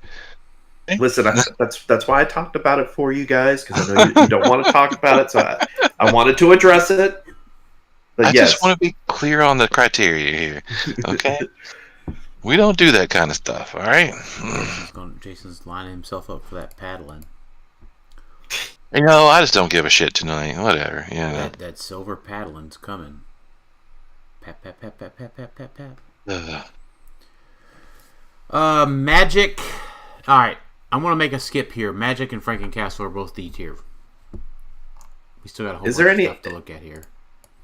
Listen, that's why I talked about it for you guys, because I know you don't want to talk about it, so I wanted to address it. But I just want to be clear on the criteria here, okay? We don't do that kind of stuff, all right? Jason's lining himself up for that paddling. I just don't give a shit tonight. Whatever, That silver paddling's coming. Pat, pat, pat, pat, pat, pat, pat, pat. Magic. All right. I want to make a skip here. Magic and Frankencastle are both D tier. We still got a whole bunch of stuff to look at here.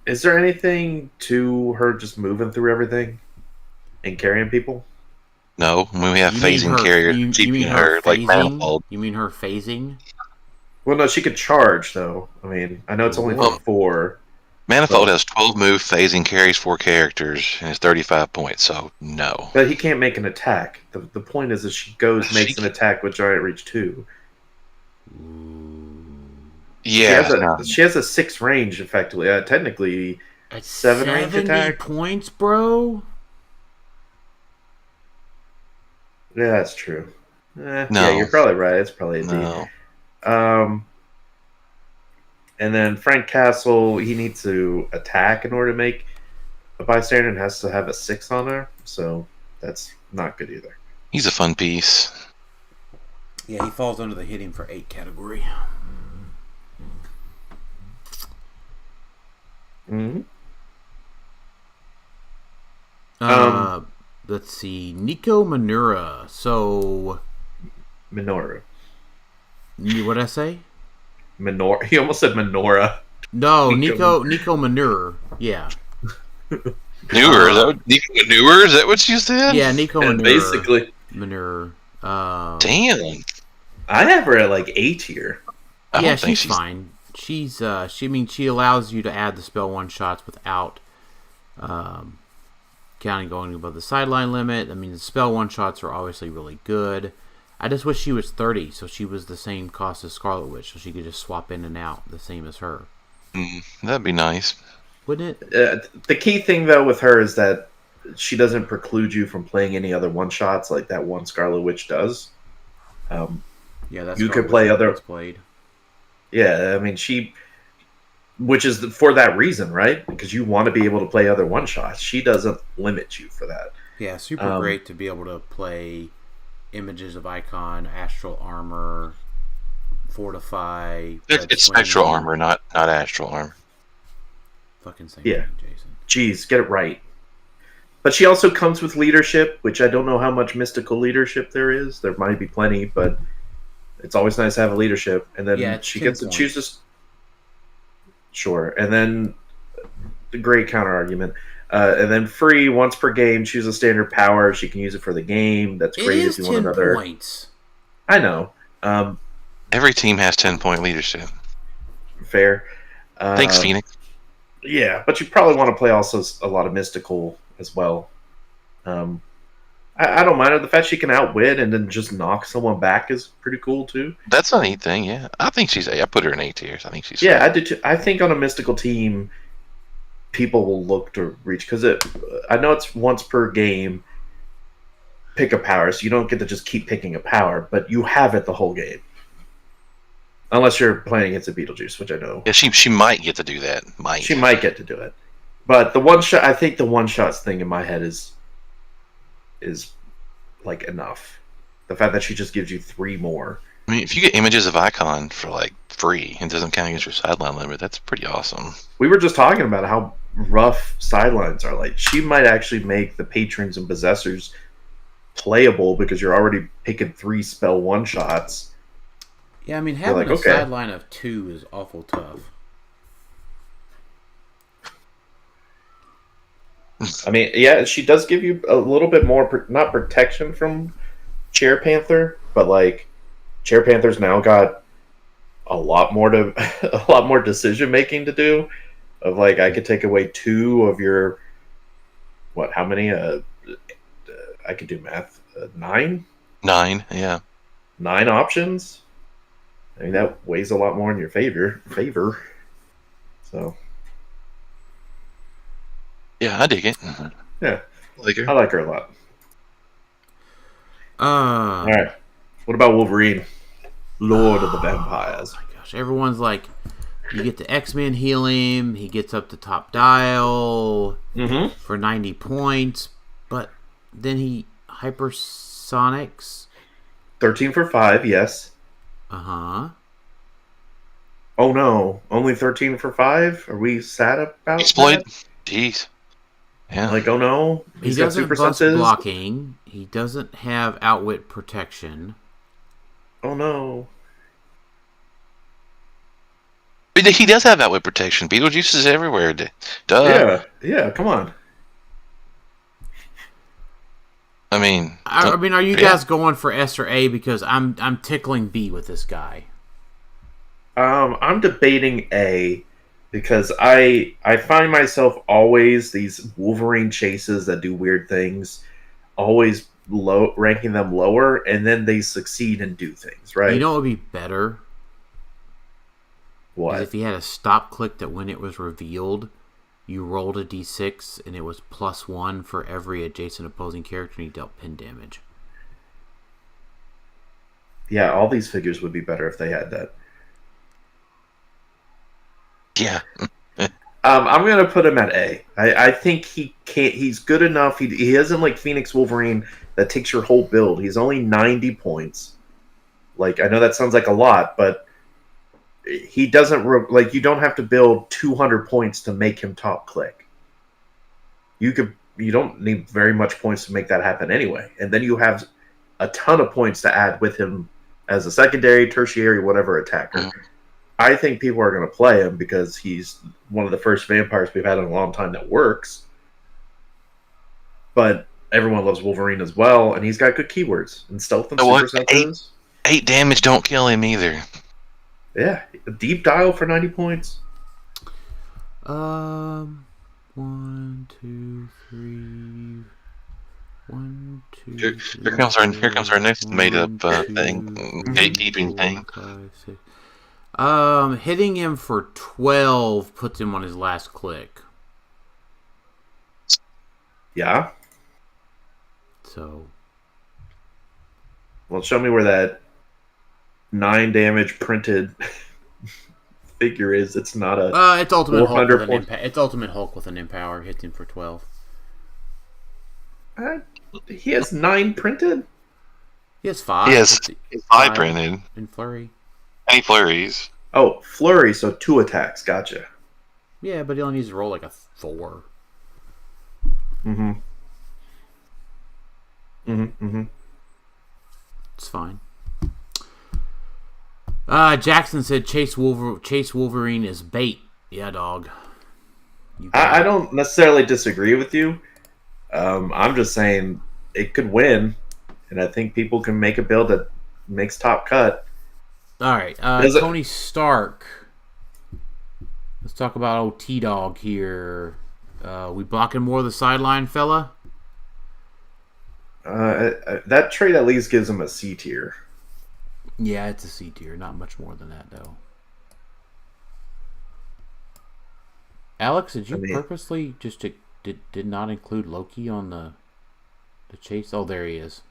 Is there anything to her just moving through everything and carrying people? No, when we have phasing carrier, you mean her like Manifold. You mean her phasing? Well, no, she could charge though. I mean, I know it's only for 4. Manifold has 12 move, phasing, carries 4 characters, and it's 35 points, so no. But he can't make an attack. The point is that she makes an attack with Giant Reach 2. Yeah. She has a 6 range, effectively. Technically, At 7 range 70 attack. points, bro? Yeah, that's true. No. Yeah, you're probably right. It's probably a D. No. And then Frank Castle, he needs to attack in order to make a bystander and has to have a 6 on there. So that's not good either. He's a fun piece. Yeah, he falls under the hitting for 8 category. Mm-hmm. Let's see. Nico Manura. So, Minoru. what did I say? Minor. He almost said Menorah. No, Nico Manure. Yeah. Newer? Is that what you said? Yeah, Nico And Manure. basically, Manure. Damn. I have her at like A tier. Yeah, she's fine. She allows you to add the spell one shots without counting going above the sideline limit. I mean, the spell one shots are obviously really good. I just wish she was 30, so she was the same cost as Scarlet Witch, so she could just swap in and out the same as her. That'd be nice. Wouldn't it? The key thing, though, with her is that she doesn't preclude you from playing any other one-shots like that one Scarlet Witch does. Yeah, that's you could play other... played. Yeah, I mean, which is for that reason, right? Because you want to be able to play other one-shots. She doesn't limit you for that. Yeah, super great to be able to play Images of Icon, Astral Armor, Fortify. It's Spectral Armor, not Astral Armor. Fucking same thing, Jason. Jeez, get it right. But she also comes with leadership, which I don't know how much mystical leadership there is. There might be plenty, but it's always nice to have a leadership. And then she gets to choose this. Sure. And then the great counter argument. And then free once per game, choose a standard power. She can use it for the game. That's great if you want another. Points. I know. Every team has 10-point leadership. Fair. Thanks, Phoenix. Yeah, but you probably want to play also a lot of mystical as well. I don't mind her. The fact she can outwit and then just knock someone back is pretty cool too. That's a neat thing, yeah. I think I put her in A tier. I think she's I do too. I think on a mystical team, people will look to reach because I know it's once per game. Pick a power, so you don't get to just keep picking a power, but you have it the whole game. Unless you're playing against a Beetlejuice, which I know. Yeah, she might get to do that. She might get to do it. But the one shot, I think the one shots thing in my head is like enough. The fact that she just gives you 3 more. I mean, if you get Images of Icon for like free and doesn't count against your sideline limit, that's pretty awesome. We were just talking about how rough sidelines are. Like, she might actually make the patrons and possessors playable because you're already picking 3 spell one shots. Yeah, I mean, having a sideline of 2 is awful tough. I mean, yeah, she does give you a little bit more, not protection from Chair Panther, but like Chair Panther's now got a lot more decision making to do. Of like, I could take away 2 of your how many? I could do math. 9. 9, yeah. 9 options. I mean, that weighs a lot more in your favor. So. Yeah, I dig it. Yeah. I like her a lot. All right. What about Wolverine? Lord of the Vampires. Oh my gosh. Everyone's like, you get the X-Men heal him. He gets up to top dial for 90 points. But then he hypersonics. 13 for 5, yes. Uh-huh. Oh no. Only 13 for 5? Are we sad about Exploit? that? Jeez. Yeah. Like, oh no, he doesn't bust blocking. He doesn't have outwit protection. Oh no. But he does have outwit protection. Beetlejuice is everywhere. Duh. Yeah, come on. I mean, are you guys going for S or A? Because I'm tickling B with this guy. I'm debating A. Because I find myself always these Wolverine chases that do weird things, always ranking them lower, and then they succeed and do things, right? You know what would be better? What? If he had a stop click that when it was revealed, You rolled a d6, and it was +1 for every adjacent opposing character, and he dealt pin damage. Yeah, all these figures would be better if they had that. Yeah. I'm gonna put him at A. I think he can't. He's good enough. He isn't like Phoenix Wolverine that takes your whole build. He's only 90 points. Like, I know that sounds like a lot, but he doesn't like. You don't have to build 200 points to make him top click. You don't need very much points to make that happen anyway. And then you have a ton of points to add with him as a secondary, tertiary, whatever attacker. Mm-hmm. I think people are going to play him because he's one of the first vampires we've had in a long time that works. But everyone loves Wolverine as well, and he's got good keywords and stealth and super senses. 8 damage don't kill him either. Yeah, a deep dial for 90 points. 1, 2, 3. 1, 2. Here comes our next made up thing, gatekeeping thing. 5, 6. Hitting him for 12 puts him on his last click. Yeah. So. Well, show me where that 9 damage printed figure is. It's not a. It's Ultimate Hulk with an impact. It's Ultimate Hulk with an Empower. Hits him for 12. He has 9 printed. He has 5. He has 5 printed. In Flurry. Any flurries? Oh, flurry, so 2 attacks. Gotcha. Yeah, but he only needs to roll like a 4. Mm-hmm. Mm-hmm. Mm-hmm. It's fine. Jackson said Chase Wolverine is bait. Yeah, dog. I don't necessarily disagree with you. I'm just saying it could win, and I think people can make a build that makes top cut. All right, Tony Stark. Let's talk about old T-Dog here. We blocking more of the sideline, fella? That trait at least gives him a C tier. Yeah, it's a C tier. Not much more than that, though. Alex, did you purposely just did not include Loki on the chase? Oh, there he is.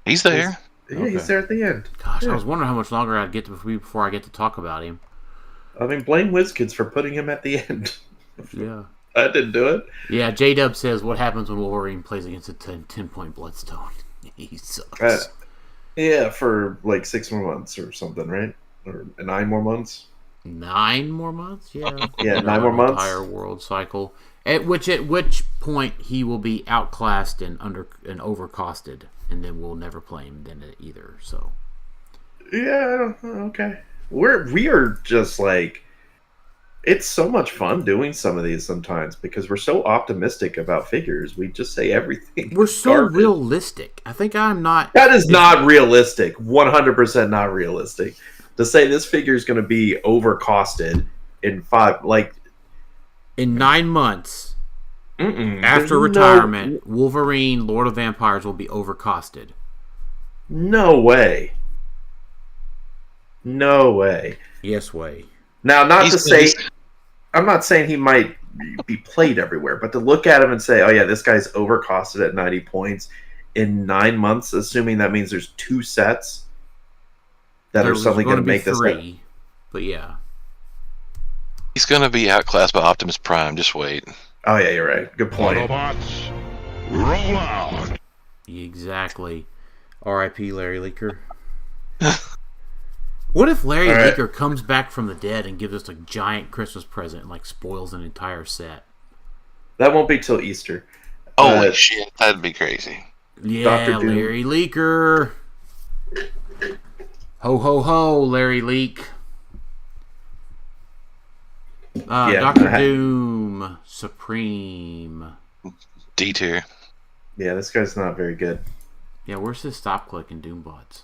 He's there. Yeah, he's there at the end. Gosh, yeah. I was wondering how much longer I'd get before I get to talk about him. I mean, blame WizKids for putting him at the end. Yeah. I didn't do it. Yeah, J-Dub says, what happens when Wolverine plays against a 10-point Bloodstone? He sucks. Yeah, for like 6 more months or something, right? Or 9 more months? 9 more months? Yeah. Yeah, 9 more months. Entire world cycle. At which point he will be outclassed and overcosted, and then we'll never play him then either. So. Yeah. Okay. We are just like, it's so much fun doing some of these sometimes because we're so optimistic about figures. We just say everything. We're so realistic. I think I'm not. That is not realistic. 100% not realistic. To say this figure is going to be overcosted in 9 months after retirement, Wolverine, Lord of Vampires will be overcosted. No way. No way. Yes way. Now, I'm not saying he might be played everywhere, but to look at him and say, oh yeah, this guy's overcosted at 90 points in 9 months, assuming that means there's 2 sets that are suddenly going to make this 3, but yeah. He's going to be outclassed by Optimus Prime. Just wait. Oh, yeah, you're right. Good point. Autobots, roll out. Exactly. R.I.P. Larry Leaker. What if Larry Leaker comes back from the dead and gives us a giant Christmas present and spoils an entire set? That won't be till Easter. Holy shit, that'd be crazy. Yeah, Larry Leaker. Ho, ho, ho, Larry Leak. Dr. Doom Supreme. D tier. Yeah, this guy's not very good. Yeah, where's his stop clicking Doombots?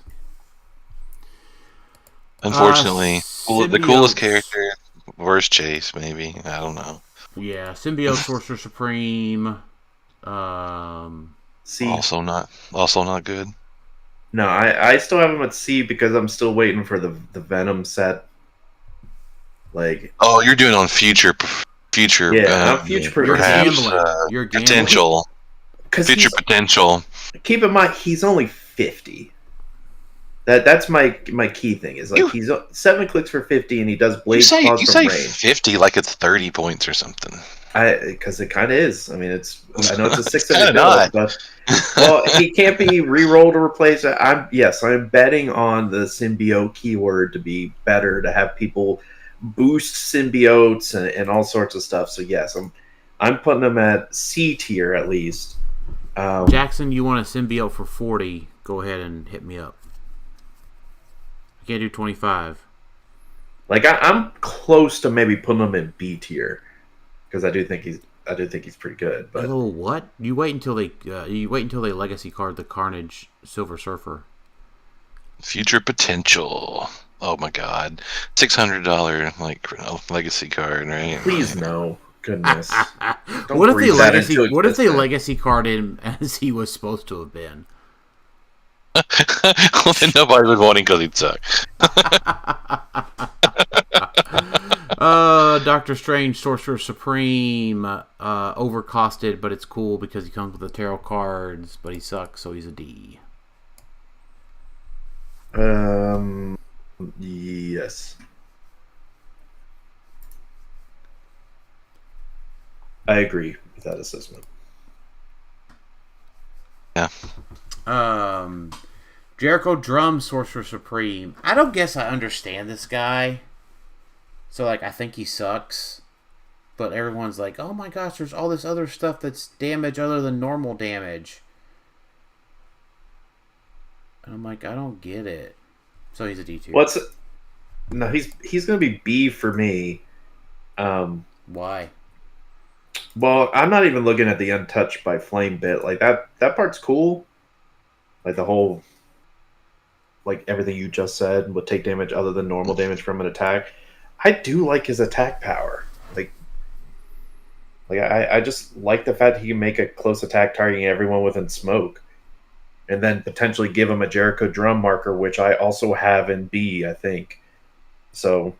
Unfortunately, the coolest character, worst Chase, maybe. I don't know. Yeah, Symbiote Sorcerer Supreme. C. Also not good. No, I still have him at C because I'm still waiting for the Venom set. Oh, you're doing on future future. future perhaps You're gambling. potential. Future potential. Keep in mind, he's only 50. That's my key thing. Is like he's 7 clicks for 50, and he does blade claws You from say range. 50 like it's 30 points or something. Because it kind of is. I mean, I know it's a 600 build, but well, he can't be re-rolled or replaced. I'm betting on the symbiote keyword to be better, to have people boost symbiotes and all sorts of stuff. So yes, I'm putting him at C tier at least. Jackson, you want a symbiote for 40? Go ahead and hit me up. I can't do 25. Like I'm close to maybe putting him in B tier because I do think he's pretty good. But what? You wait until they legacy card the Carnage Silver Surfer. Future potential. Oh my God, $600 like legacy card, right? Please no. Goodness. What if they legacy card him as he was supposed to have been? Well, then nobody would want him because he'd suck. Doctor Strange, Sorcerer Supreme, overcosted, but it's cool because he comes with the tarot cards, but he sucks, so he's a D. Yes. I agree with that assessment. Yeah. Jericho Drum, Sorcerer Supreme. I don't guess I understand this guy. So, like, I think he sucks. But everyone's like, oh my gosh, there's all this other stuff that's damage other than normal damage. And I'm like, I don't get it. So he's a D tier. No, he's going to be B for me. Why? Well, I'm not even looking at the untouched by flame bit. Like that part's cool. Like the whole, like everything you just said would take damage other than normal damage from an attack. I do like his attack power. Like I just like the fact he can make a close attack targeting everyone within smoke, and then potentially give him a Jericho Drum marker, which I also have in B, I think. So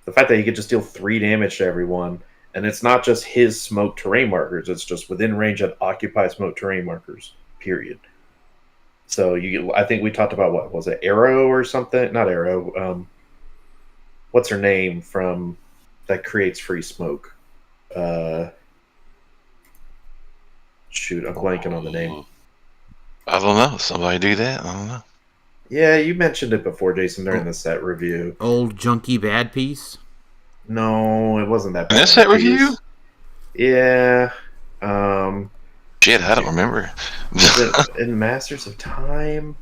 the fact that he could just deal 3 damage to everyone. And it's not just his smoke terrain markers. It's just within range of occupied smoke terrain markers, period. So I think we talked about, what was it, Arrow or something? Not Arrow. What's her name from that creates free smoke? Shoot, I'm blanking on the name. I don't know. Somebody do that? I don't know. Yeah, you mentioned it before, Jason, during the set review. Old junky bad piece? No, it wasn't that bad. This set review? Yeah. Shit, I don't remember. Was it in Masters of Time?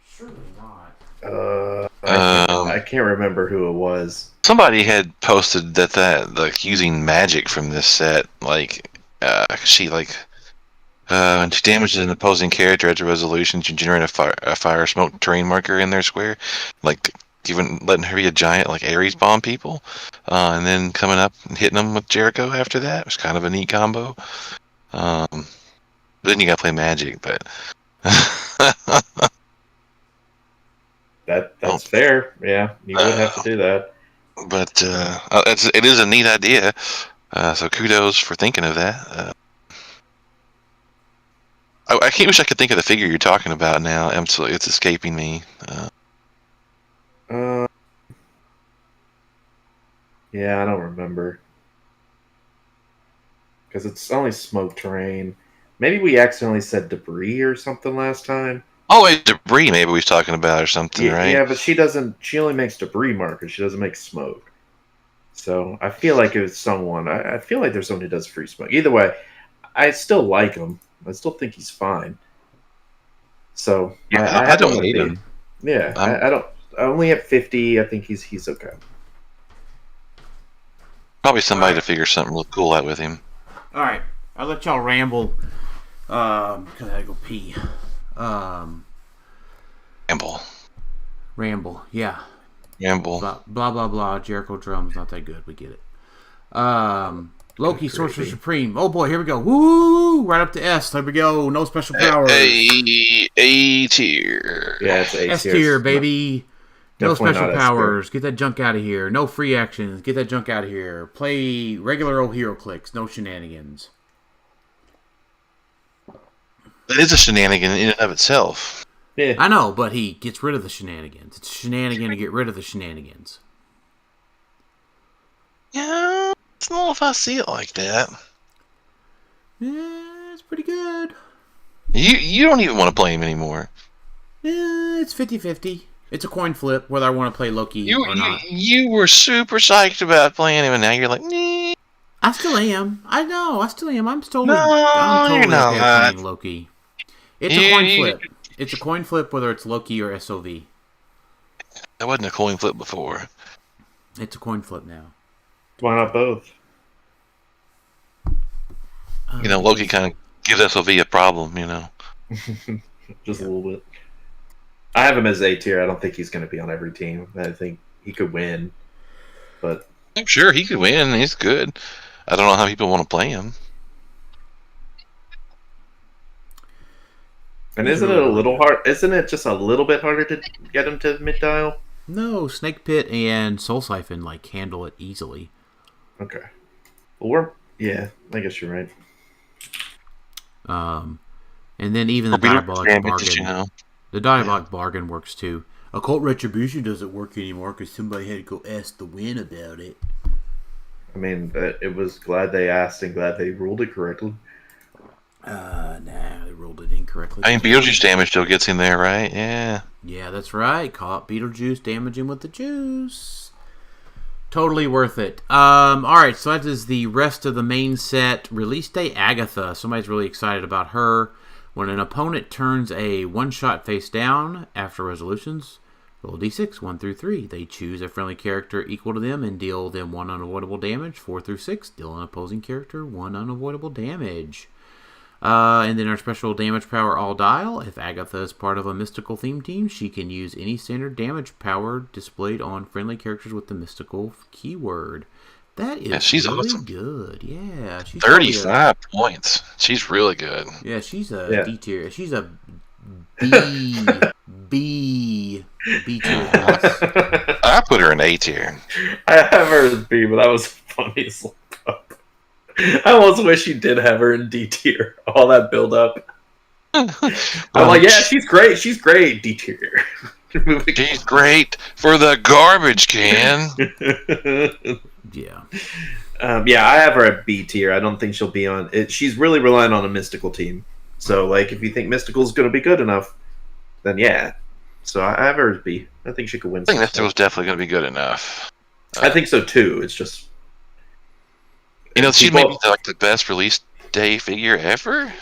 Surely not. I can't remember who it was. Somebody had posted that like using magic from this set, like she when she damages an opposing character at a resolution, she generate a fire smoke terrain marker in their square, like even letting her be a giant like Ares bomb people, and then coming up and hitting them with Jericho after that. It was kind of a neat combo. Then you gotta play magic, but that's fair. Yeah, you would have to do that. But it is a neat idea. So kudos for thinking of that. I can't wish I could think of the figure you're talking about now. Absolutely, it's escaping me. Yeah, I don't remember. Because it's only smoke terrain. Maybe we accidentally said debris or something last time. Oh, wait, debris maybe we was talking about or something, right? Yeah, but she only makes debris markers. She doesn't make smoke. So I feel like it was someone. I feel like there's someone who does free smoke. Either way, I still like him. I still think he's fine. So yeah, I don't hate him. Yeah, I don't. Only at 50, I think he's okay. Probably somebody to figure something real cool out with him. All right, I'll let y'all ramble. Because I gotta go pee. Ramble. Yeah. Ramble. Blah blah blah. Jericho Drum's not that good. We get it. Loki, Sorcerer Supreme. Oh boy, here we go. Woo! Right up to S. There we go. No special powers. A tier. Yeah, it's A S tier, baby. No Definitely special not S powers. Get that junk out of here. No free actions. Get that junk out of here. Play regular old Heroclix. No shenanigans. That is a shenanigan in and of itself. Yeah. I know, but he gets rid of the shenanigans. It's a shenanigan to get rid of the shenanigans. Yeah, I don't know if I see it like that. Yeah, it's pretty good. You don't even want to play him anymore. Yeah, it's 50-50. It's a coin flip whether I want to play Loki or not. You were super psyched about playing him, and now you're like, nah. I still am. I know. I still am. I'm totally you're okay not. playing Loki. It's a coin flip. It's a coin flip whether it's Loki or SOV. That wasn't a coin flip before. It's a coin flip now. Why not both? Loki kind of gives SOV a problem, Just a little bit. I have him as A tier. I don't think he's going to be on every team. I think he could win, but I'm sure he could win. He's good. I don't know how people want to play him. And isn't it a little hard? Isn't it just a little bit harder to get him to mid dial? No, Snake Pit and Soul Siphon handle it easily. Okay. Well, I guess you're right. And then even the Diabolic Bargain. The Diabolic Bargain works too. Occult Retribution doesn't work anymore because somebody had to go ask the win about it. I mean, it was glad they asked and glad they ruled it correctly. Nah, they ruled it incorrectly. I mean, Beetlejuice damage still gets him there, right? Yeah. Yeah, that's right. Caught Beetlejuice, damage him with the juice. Totally worth it. Alright, so that is the rest of the main set. Release date Agatha. Somebody's really excited about her. When an opponent turns a one-shot face down after resolutions, roll d6, 1 through 3. They choose a friendly character equal to them and deal them 1 unavoidable damage. 4 through 6, deal an opposing character 1 unavoidable damage. And then our special damage power all dial. If Agatha is part of a mystical theme team, she can use any standard damage power displayed on friendly characters with the mystical keyword. That is she's really awesome. Good. Yeah, she's 35 points. She's really good. Yeah, she's a D tier. She's a B tier plus. I put her in A tier. I have her as B, but that was funny as fuck. I almost wish you did have her in D tier. All that build up. I'm like, yeah, she's great. She's great. D tier. She's great for the garbage can. Yeah. I have her at B tier. I don't think she'll be on it. She's really relying on a mystical team. So, if you think mystical's going to be good enough, then yeah. So I have her as B. I think she could win. I think mystical's definitely going to be good enough. I think so too. It's just, she may be the best release day figure ever.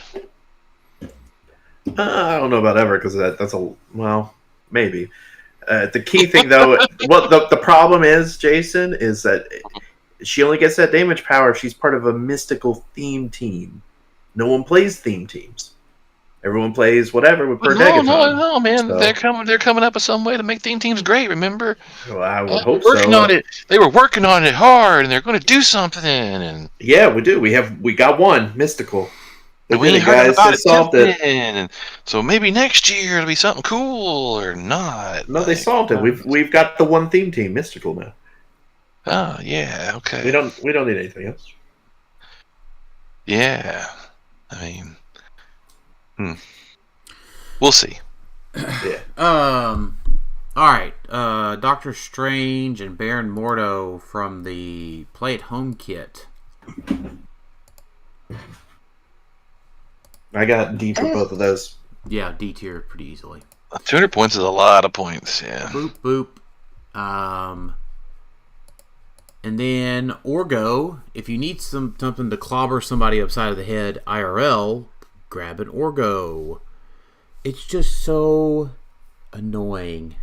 I don't know about ever because that's maybe. The key thing, though, the problem is, Jason, is that she only gets that damage power if she's part of a mystical theme team. No one plays theme teams. Everyone plays whatever with per Degaton. No, man. So, they're coming up with some way to make theme teams great. Remember? Well, I would hope so. On it. They were working on it hard, and they're going to do something. And yeah, we do. We got one mystical. We heard about it solved it. And so maybe next year it'll be something cool or not. No, they solved it. We've got the one theme team, mystical now. Oh yeah, okay. We don't need anything else. Yeah, I mean, we'll see. Yeah. All right. Doctor Strange and Baron Mordo from the Play at Home kit. I got D for both of those. Yeah, D tier pretty easily. 200 points is a lot of points. Yeah. Boop boop. And then Orgo. If you need something to clobber somebody upside of the head IRL, grab an Orgo. It's just so annoying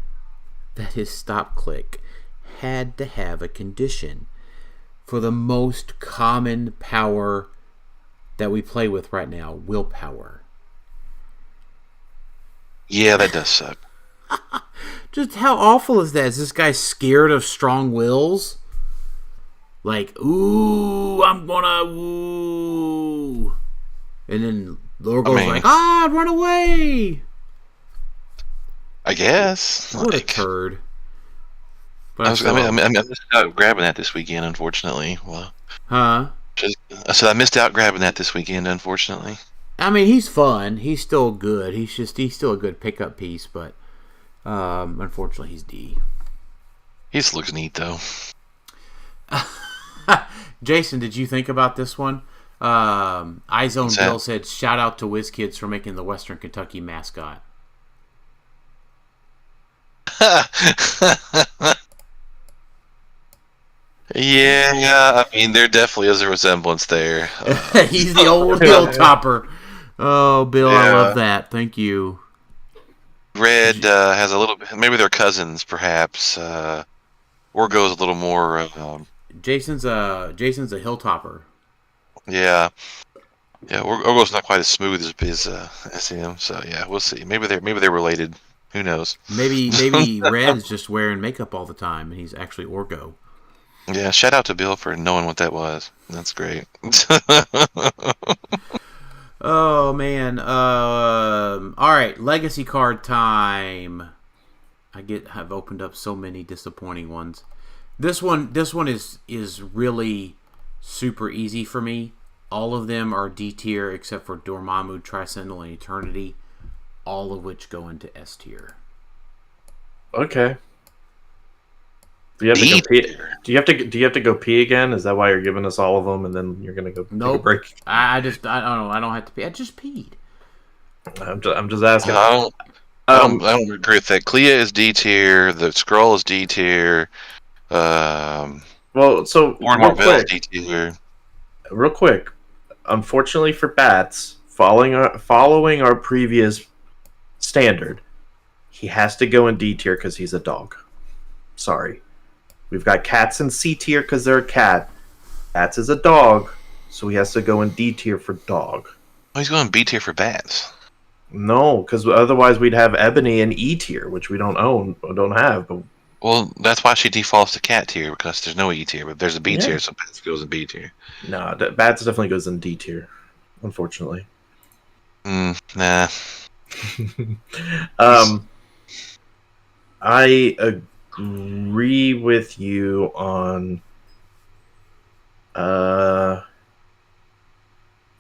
that his stop click had to have a condition for the most common power that we play with right now, willpower. Yeah, that does suck. Just how awful is that? Is this guy scared of strong wills? Ooh, I'm gonna woo. And then Lorgo's run away. I guess. What a turd. But I missed out grabbing that this weekend, unfortunately. Well, huh? I said I missed out grabbing that this weekend, unfortunately. I mean, he's fun. He's still good. He's still a good pickup piece, but unfortunately, he's D. He just looks neat, though. Jason, did you think about this one? iZone Bill said, "Shout out to WizKids for making the Western Kentucky mascot." Yeah, I mean, there definitely is a resemblance there. He's the old hilltopper. Oh, Bill, I love that. Thank you. Red has a little bit. Maybe they're cousins, perhaps. Orgo's a little more. Jason's a hilltopper. Yeah. Orgo's not quite as smooth as him. So yeah, we'll see. Maybe they're related. Who knows? Maybe Red's just wearing makeup all the time, and he's actually Orgo. Yeah, shout out to Bill for knowing what that was. That's great. Oh man. All right, legacy card time. I've opened up so many disappointing ones. This one is really super easy for me. All of them are D tier except for Dormammu, Tricentennial, and Eternity, all of which go into S tier. Okay. Do you have to go pee? Do you have to go pee again? Is that why you're giving us all of them, and then you're gonna go take a break? I don't know. I don't have to pee. I just peed. I'm just asking. I don't agree with that. Clea is D tier. The Skrull is D tier. Well, so real quick. Unfortunately for Bats, following our previous standard, he has to go in D tier because he's a dog. Sorry. We've got cats in C tier because they're a cat. Bats is a dog, so he has to go in D tier for dog. Oh, he's going B tier for Bats. No, because otherwise we'd have Ebony in E tier, which we don't own or don't have. But well, that's why she defaults to cat tier, because there's no E tier, but there's a B tier, so Bats goes in B tier. No, Bats definitely goes in D tier, unfortunately. Nah. I agree with you on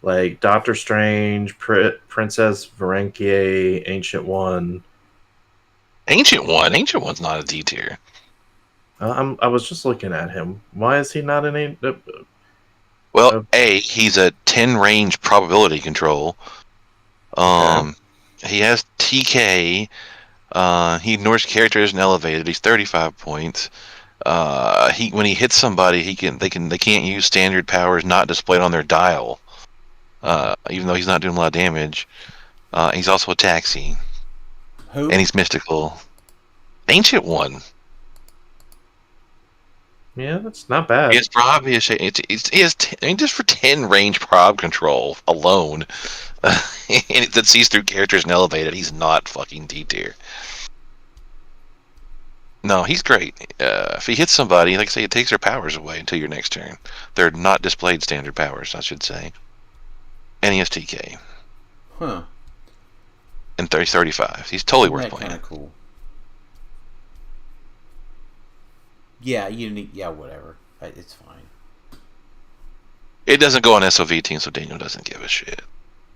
like Doctor Strange, Princess Varenkie, Ancient One. Ancient One's not a D tier. I was just looking at him. Why is he not an Well, he's a 10 range probability control. He has TK. He ignores characters and elevated. He's 35 points. When he hits somebody, they can't use standard powers not displayed on their dial. Even though he's not doing a lot of damage. He's also a taxi. Who? And he's mystical. Ancient One. Yeah, that's not bad. It's probably a shame. Just for 10 range prob control alone, and that sees through characters and elevated, he's not fucking D tier. No, he's great. If he hits somebody, like I say, it takes their powers away until your next turn. They're not displayed standard powers, I should say. And he has TK. Huh. And 35. He's totally worth playing. Kind of cool. Yeah, whatever. It's fine. It doesn't go on SOV team, so Daniel doesn't give a shit.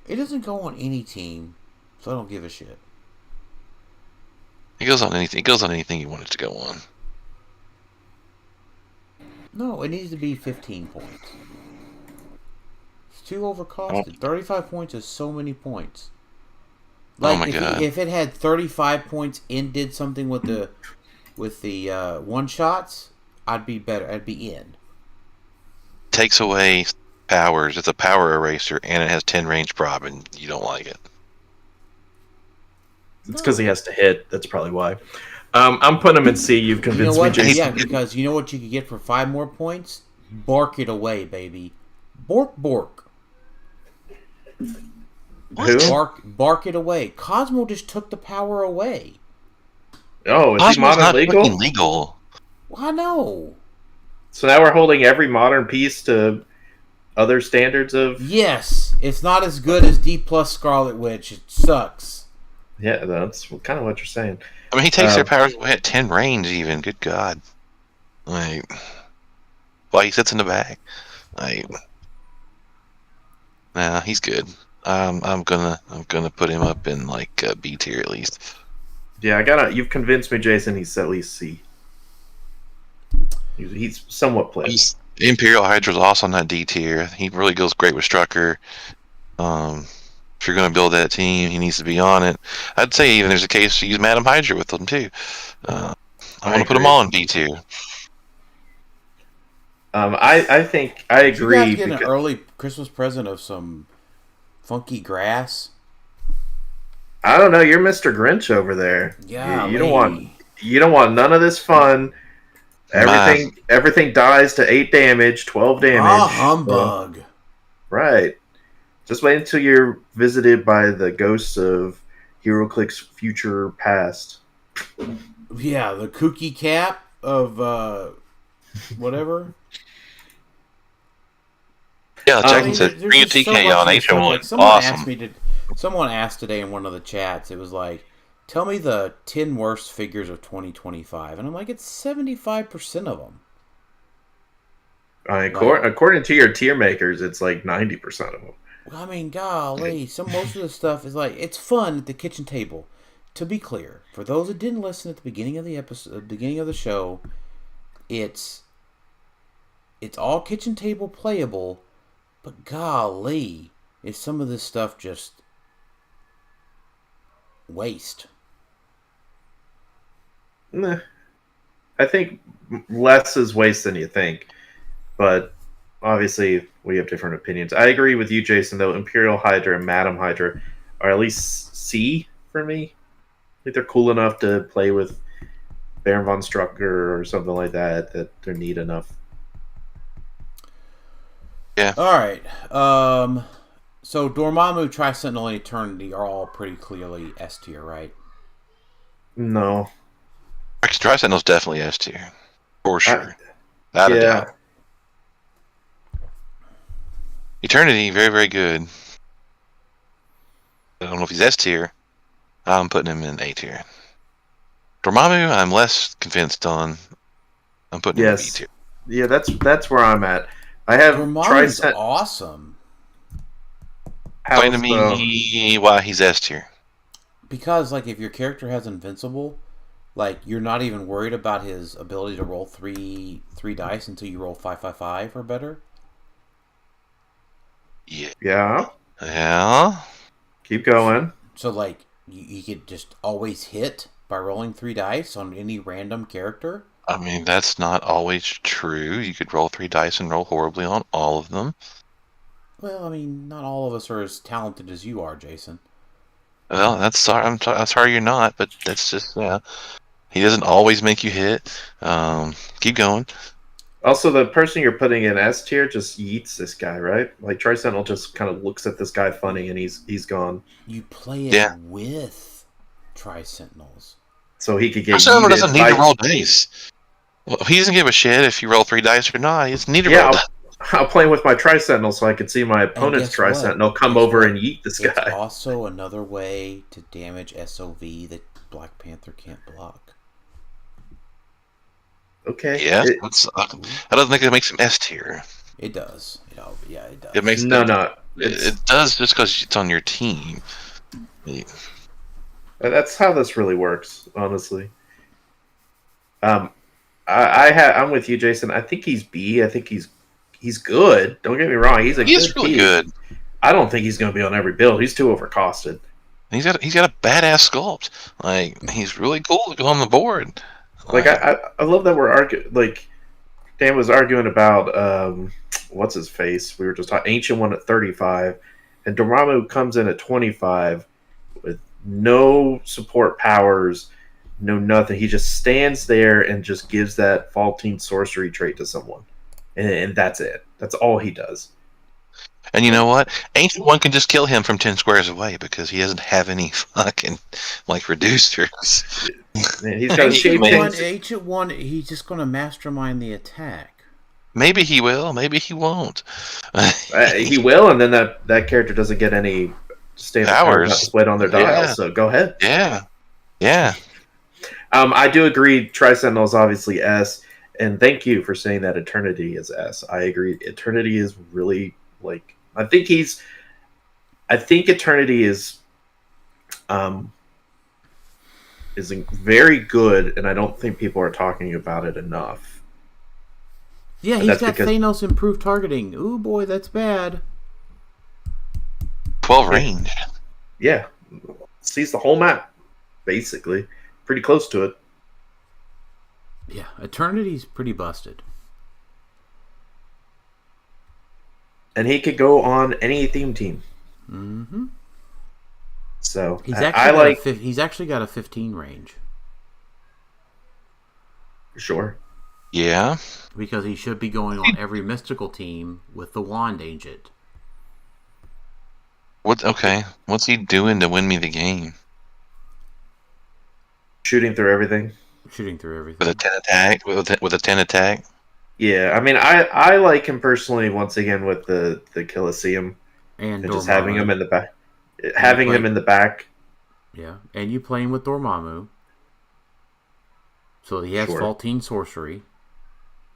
It doesn't go on any team, so I don't give a shit. It goes on anything. It goes on anything you want it to go on. No, it needs to be 15 points. It's too overcosted. 35 points is so many points. Like, oh my God. If it had 35 points and did something with the one shots, I'd be better. I'd be in. Takes away powers. It's a power eraser, and it has 10 range prob, and you don't like it. It's because he has to hit. That's probably why. I'm putting him in C. You've convinced me, Jason. Yeah, because you know what you could get for 5 more points? Bark it away, baby. Bork. Who? Bark it away. Cosmo just took the power away. Oh, is Cosmo's he modern not legal? legal. Well, I know. So now we're holding every modern piece to other standards of... Yes. It's not as good as D plus Scarlet Witch. It sucks. Yeah, that's kind of what you're saying. I mean, he takes their powers away at 10 range even. Good God. Like, why he sits in the back? Like, nah, he's good. I'm gonna put him up in like B tier at least. Yeah, you've convinced me, Jason. He's at least C. He's somewhat playable. Imperial Hydra's also on that D tier. He really goes great with Strucker. If you're going to build that team, he needs to be on it. I'd say even there's a case to use Madam Hydra with them too. I want to put them all in B tier. I think I agree. Did you guys get an early Christmas present of some funky grass? I don't know. You're Mr. Grinch over there. Yeah, you don't want none of this fun. Everything dies to 8 damage, 12 damage. Ah, humbug. Right. Just wait until you're visited by the ghosts of Heroclix future past. Yeah, the kooky cap of whatever. Yeah, Jackson said bring a TK on H1. Awesome. Someone asked today in one of the chats, it was like, tell me the 10 worst figures of 2025. And I'm like, it's 75% of them. According to your tier makers, it's like 90% of them. I mean, golly, most of the stuff is like, it's fun at the kitchen table. To be clear, for those that didn't listen at the beginning of the episode, beginning of the show, it's all kitchen table playable, but golly, is some of this stuff just waste? Nah. I think less is waste than you think, but obviously we have different opinions. I agree with you, Jason, though. Imperial Hydra and Madam Hydra are at least C for me. I think they're cool enough to play with Baron von Strucker or something like that they're neat enough. Yeah. All right. So Dormammu, Tri-Sentinel, and Eternity are all pretty clearly S tier, right? No. Tri-Sentinel's definitely S tier. For sure. Without a doubt. Eternity, very, very good. I don't know if he's S tier. I'm putting him in A tier. Dormammu, I'm less convinced on. I'm putting him in B tier. Yeah, that's where I'm at. I have Dormammu's awesome. Explain to me why he's S tier. Because, like, if your character has Invincible, like, you're not even worried about his ability to roll three dice until you roll 5/5/5 or better. Yeah. Keep going. So, like, you could just always hit by rolling 3 dice on any random character. I mean, that's not always true. You could roll 3 dice and roll horribly on all of them. Well, I mean, not all of us are as talented as you are, Jason. Well, I'm sorry you're not, but that's just, he doesn't always make you hit. Keep going. Also, the person you're putting in S tier just yeets this guy, right? Like, Tri-Sentinel just kind of looks at this guy funny, and he's gone. You play it with Tri-Sentinels. So he could get Tri-Sentinel doesn't need to roll dice. Well, he doesn't give a shit if you roll 3 dice or not. He doesn't need to roll dice. I'll play with my Tri-Sentinel so I can see my opponent's Tri-Sentinel come over and yeet this guy. It's also another way to damage SOV that Black Panther can't block. Okay. Yeah, I don't think it makes him S tier. It does. It does. It makes it does just because it's on your team. Yeah. That's how this really works, honestly. I'm with you, Jason. I think he's B. I think he's good. Don't get me wrong. He's really good. I don't think he's going to be on every build. He's too overcosted. He's got a badass sculpt. Like, he's really cool to go on the board. Like, I love that we're arguing. Like, Dan was arguing about what's his face. We were just talking Ancient One at 35, and Dormammu comes in at 25 with no support powers, no nothing. He just stands there and just gives that faulting sorcery trait to someone, and that's it. That's all he does. And you know what? Ancient One can just kill him from 10 squares away because he doesn't have any fucking, like, reducers. Man, he's got Ancient One, he's just going to mastermind the attack. Maybe he will. Maybe he won't. He will, and then that character doesn't get any standard powers split on their dial, so go ahead. Yeah. I do agree, Tri-Sentinel is obviously S. And thank you for saying that Eternity is S. I agree. Eternity is really like I think Eternity um is very good, and I don't think people are talking about it enough. Yeah, And he's that's got because Thanos improved targeting. Ooh, boy, that's bad. 12 range. yeah, sees the whole map basically, pretty close to it. Yeah, Eternity's pretty busted. And he could go on any theme team. Mm-hmm. So He's I actually like he's actually got a 15 range sure. Yeah. because he should be going on every mystical team with the wand agent. Okay. What's he doing to win me the game? Shooting through everything. Shooting through With a everything. 10 attack? With a 10 attack? Yeah, I mean, I like him personally. Once again, with the Colosseum And and just having him Dormammu. in the back, And you having him in the back. Yeah, and you playing with Dormammu. So he has Sure. Faultine Sorcery.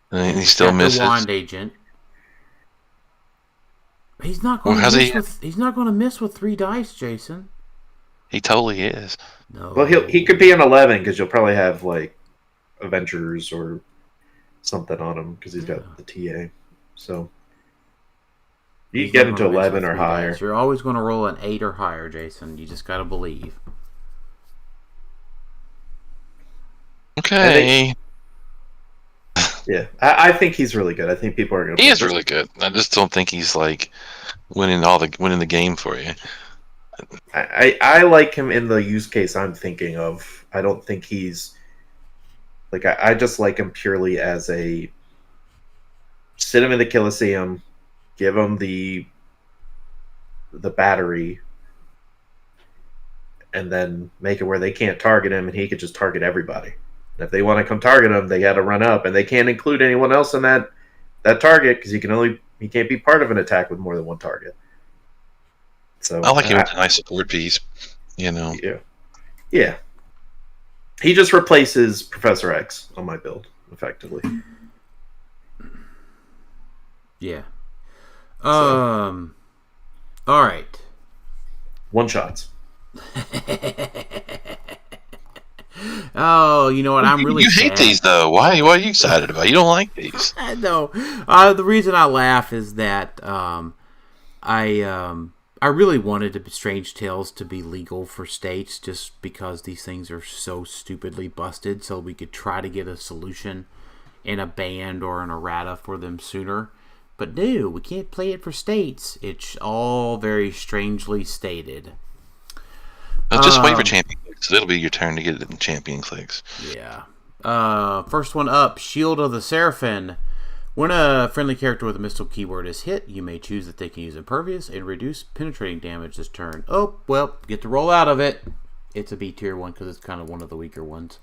And he He's still got misses. the wand agent. He's not Well, going how's to he- miss with. He's not going to miss with 3 dice, Jason. He totally is. No. Well, he could be an 11 because you'll probably have like Avengers or something on him because he's got the TA. So you He's can get not him to gonna miss 11 with or 3 higher. dice. You're always going to roll an 8 or higher, Jason. You just got to believe. Okay. Yeah, I think he's really good. I think people are going to. He is really good. I just don't think he's like winning the game for you. I like him in the use case I'm thinking of. I don't think he's like I just like him purely as a sit him in the Colosseum, give him the battery, and then make it where they can't target him, and he could just target everybody. And if they want to come target him, they got to run up, and they can't include anyone else in that target because he can't be part of an attack with more than one target. So I like him as a nice support piece. You know. Yeah. He just replaces Professor X on my build, effectively. Yeah. All right. One shots. Oh, you know what? I'm really You hate sad. these though. Why are you excited about it? You don't like these. I know. The reason I laugh is that I really wanted Strange Tales to be legal for states just because these things are so stupidly busted, so we could try to get a solution in a band or an errata for them sooner. But no, we can't play it for states. It's all very strangely stated. Just wait for champion clicks. It'll be your turn to get it in champion clicks. Yeah. First one up, Shield of the Seraphim. When a friendly character with a mystical keyword is hit, you may choose that they can use Impervious and reduce penetrating damage this turn. Oh, well, get to roll out of it. It's a B tier one because it's kind of one of the weaker ones.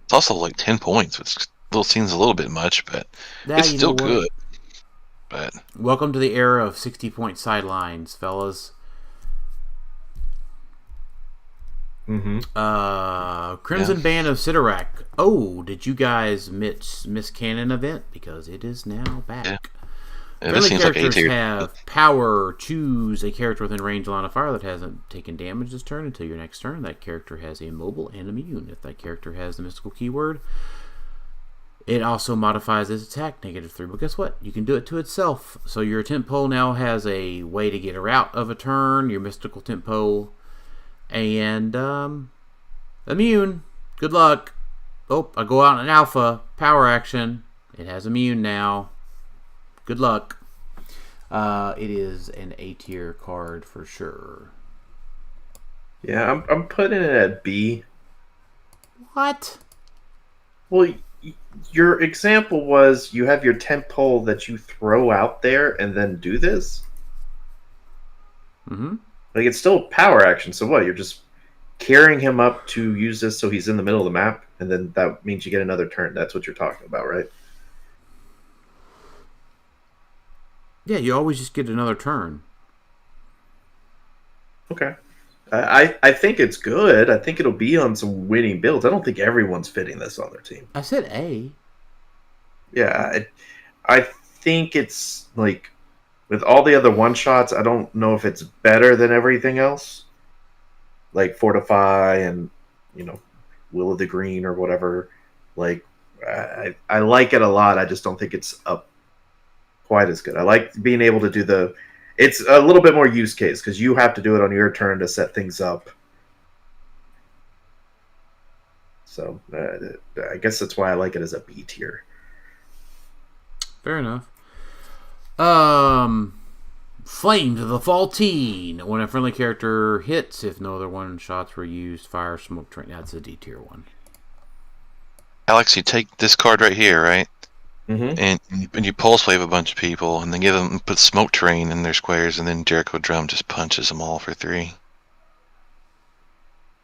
It's also like 10 points, which seems a little bit much, but it's still good. But welcome to the era of 60-point sidelines, fellas. Mm-hmm. Crimson Band of Sidorak. Oh, did you guys miss Canon event? Because it is now back. Yeah, friendly seems characters like have power. Choose a character within range line of fire that hasn't taken damage this turn until your next turn. That character has a mobile and immune. If that character has the mystical keyword, it also modifies its attack -3. But guess what? You can do it to itself. So your tempo now has a way to get her out of a turn. Your mystical tempo. And immune. Good luck. Oh, I go out in an alpha. Power action. It has immune now. Good luck. It is an A tier card for sure. Yeah, I'm putting it at B. What? Well, your example was you have your temp pole that you throw out there and then do this? Mm-hmm. Like, it's still power action, so what? You're just carrying him up to use this so he's in the middle of the map, and then that means you get another turn. That's what you're talking about, right? Yeah, you always just get another turn. Okay. I think it's good. I think it'll be on some winning builds. I don't think everyone's fitting this on their team. I said A. Yeah, I think it's like with all the other one shots. I don't know if it's better than everything else, like Fortify and Will of the Green or whatever. Like I like it a lot. I just don't think it's up quite as good. I like being able to do it's a little bit more use case because you have to do it on your turn to set things up. So I guess that's why I like it as a B tier. Fair enough. Flames of the Faultine. When a friendly character hits, if no other one shots were used, fire, smoke, train. That's a D tier one. Alex, you take this card right here, right? Mm-hmm. And you pulse wave a bunch of people, and then put smoke terrain in their squares, and then Jericho Drum just punches them all for 3.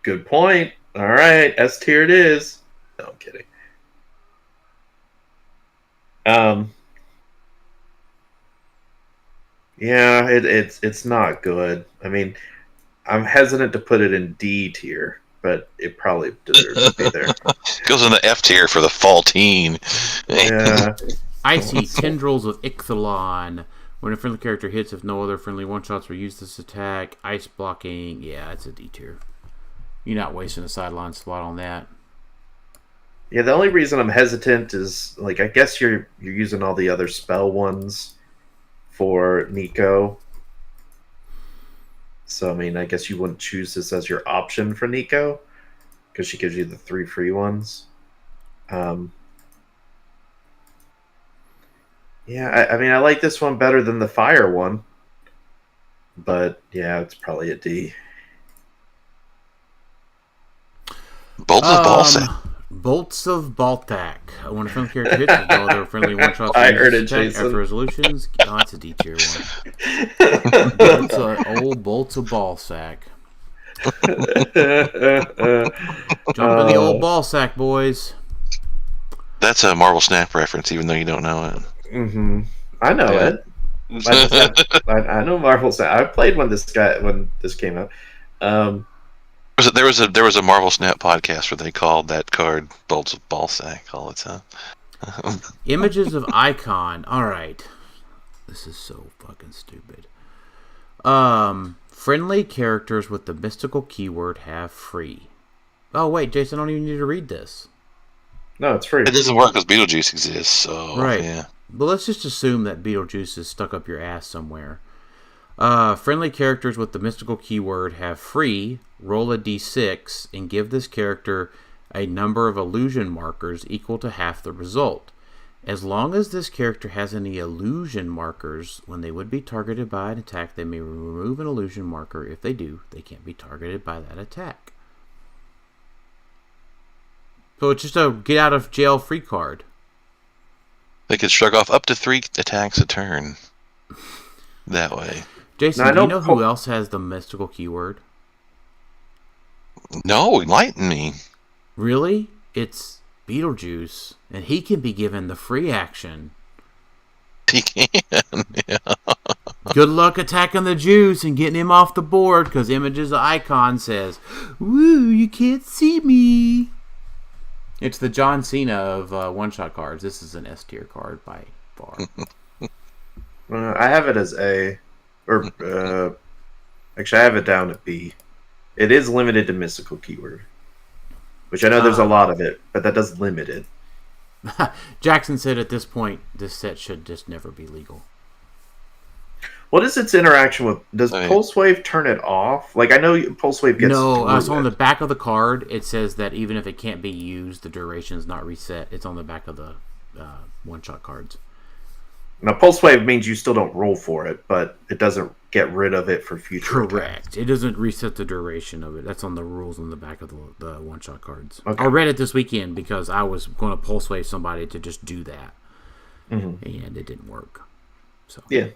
Good point. All right, S tier it is. No, I'm kidding. Yeah, it's not good. I mean, I'm hesitant to put it in D tier, but it probably deserves to be there. Goes in the F tier for the Faultine. Yeah. Icy Tendrils of Ixalan. When a friendly character hits, if no other friendly one-shots were used this attack, ice blocking, yeah, it's a D tier. You're not wasting a sideline slot on that. Yeah, the only reason I'm hesitant is, like, I guess you're using all the other spell ones for Nico. So, I mean, I guess you wouldn't choose this as your option for Nico because she gives you the 3 free ones. Yeah, I mean, I like this one better than the fire one. But, yeah, it's probably a D. Bolts of Balsac. Bolts of Baltac. When a friendly character hits, if no other friendly one-shots I were heard used it, this attack Jason. after resolutions, it's a D tier one. It's old Bolts of Balsac. Jump in the old ball sack, boys. That's a Marvel Snap reference, even though you don't know it. Mm-hmm. I know it. I know Marvel Snap. I played when this came out. There was a Marvel Snap podcast where they called that card Bolts of Balsac all the time. Images of Icon. Alright. This is so fucking stupid. Friendly characters with the mystical keyword have free. Oh, wait, Jason, I don't even need to read this. No, it's free. It doesn't work because Beetlejuice exists, so right. Yeah. But let's just assume that Beetlejuice is stuck up your ass somewhere. Friendly characters with the mystical keyword have free. Roll a d6 and give this character a number of illusion markers equal to half the result. As long as this character has any illusion markers, when they would be targeted by an attack, they may remove an illusion marker. If they do, they can't be targeted by that attack. So it's just a get out of jail free card. They could shrug off up to 3 attacks a turn. That way. Jason, Now, do you know who else has the mystical keyword? No, enlighten me. Really? It's Beetlejuice, and he can be given the free action. He can, yeah. Good luck attacking the juice and getting him off the board, because Images of Icon says, "Woo, you can't see me." It's the John Cena of one-shot cards. This is an S tier card by far. I have it as A, or actually, I have it down at B. It is limited to mystical keyword, which I know there's a lot of it, but that does limit it. Jackson said at this point, this set should just never be legal. What is its interaction with? Does Pulse Wave turn it off? Like, I know Pulse Wave gets. No, so on the back of the card, it says that even if it can't be used, the duration is not reset. It's on the back of the one-shot cards. Now, Pulse Wave means you still don't roll for it, but it doesn't get rid of it for future Correct. attacks. It doesn't reset the duration of it. That's on the rules on the back of the one-shot cards. Okay. I read it this weekend because I was going to Pulse Wave somebody to just do that. Mm-hmm. And it didn't work. So Yeah.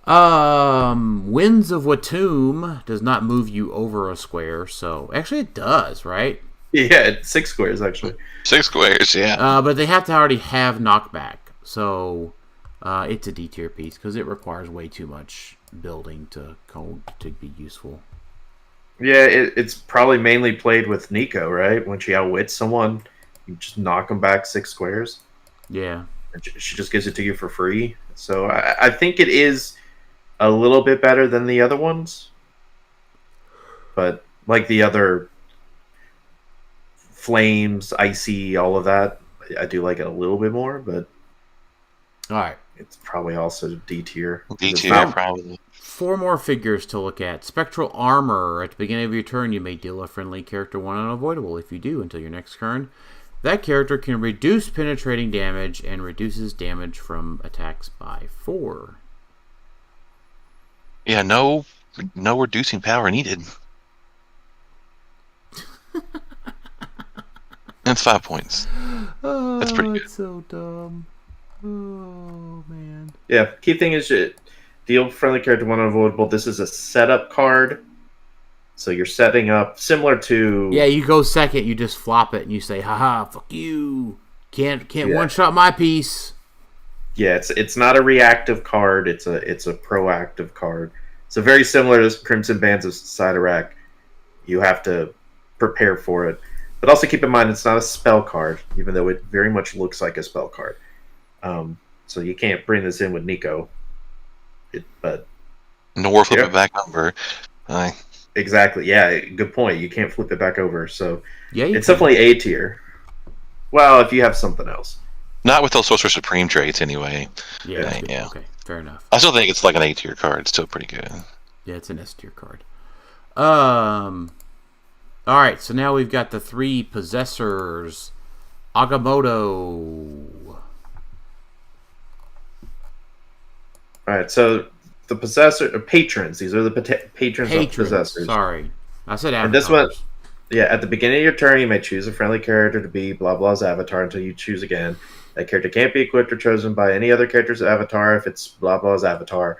Winds of Watum does not move you over a square, so actually it does, right? Yeah, it's 6 squares, actually. 6 squares, yeah. But they have to already have knockback, so it's a D tier piece because it requires way too much building to be useful. Yeah, it's probably mainly played with Nico, right? When she outwits someone, you just knock them back 6 squares. Yeah. And she just gives it to you for free. So I think it is a little bit better than the other ones. But like the other flames, icy, all of that, I do like it a little bit more, but All right. it's probably also D tier. D It's tier, not- probably. 4 more figures to look at. Spectral Armor. At the beginning of your turn, you may deal a friendly character 1 unavoidable. If you do, until your next turn, that character can reduce penetrating damage and reduces damage from attacks by 4. Yeah, no reducing power needed. That's 5 points. Oh, That's pretty good. it's so dumb. Oh, man. Yeah, key thing is deal friendly character 1 unavoidable. This is a setup card. So you're setting up similar to Yeah, you go second, you just flop it, and you say, haha, fuck you. Can't one-shot my piece. Yeah, it's not a reactive card. It's a proactive card. So very similar to Crimson Bands of Sidorak. You have to prepare for it, but also keep in mind it's not a spell card, even though it very much looks like a spell card. So you can't bring this in with Nico. But Nor flip Yeah. it back over. exactly, yeah, good point. You can't flip it back over. So Yeah, you it's can. definitely A tier. Well, if you have something else. Not with those Sorcerer Supreme traits, anyway. Yeah, Yeah. Okay, fair enough. I still think it's like an A tier card. It's still pretty good. Yeah, it's an S tier card. Alright, so now we've got the 3 possessors. Agamotto. All right, so the patrons. These are the patrons of possessors. Sorry. I said And this avatars. one- Yeah, at the beginning of your turn, you may choose a friendly character to be blah blah's avatar until you choose again. That character can't be equipped or chosen by any other character's avatar if it's blah blah's avatar.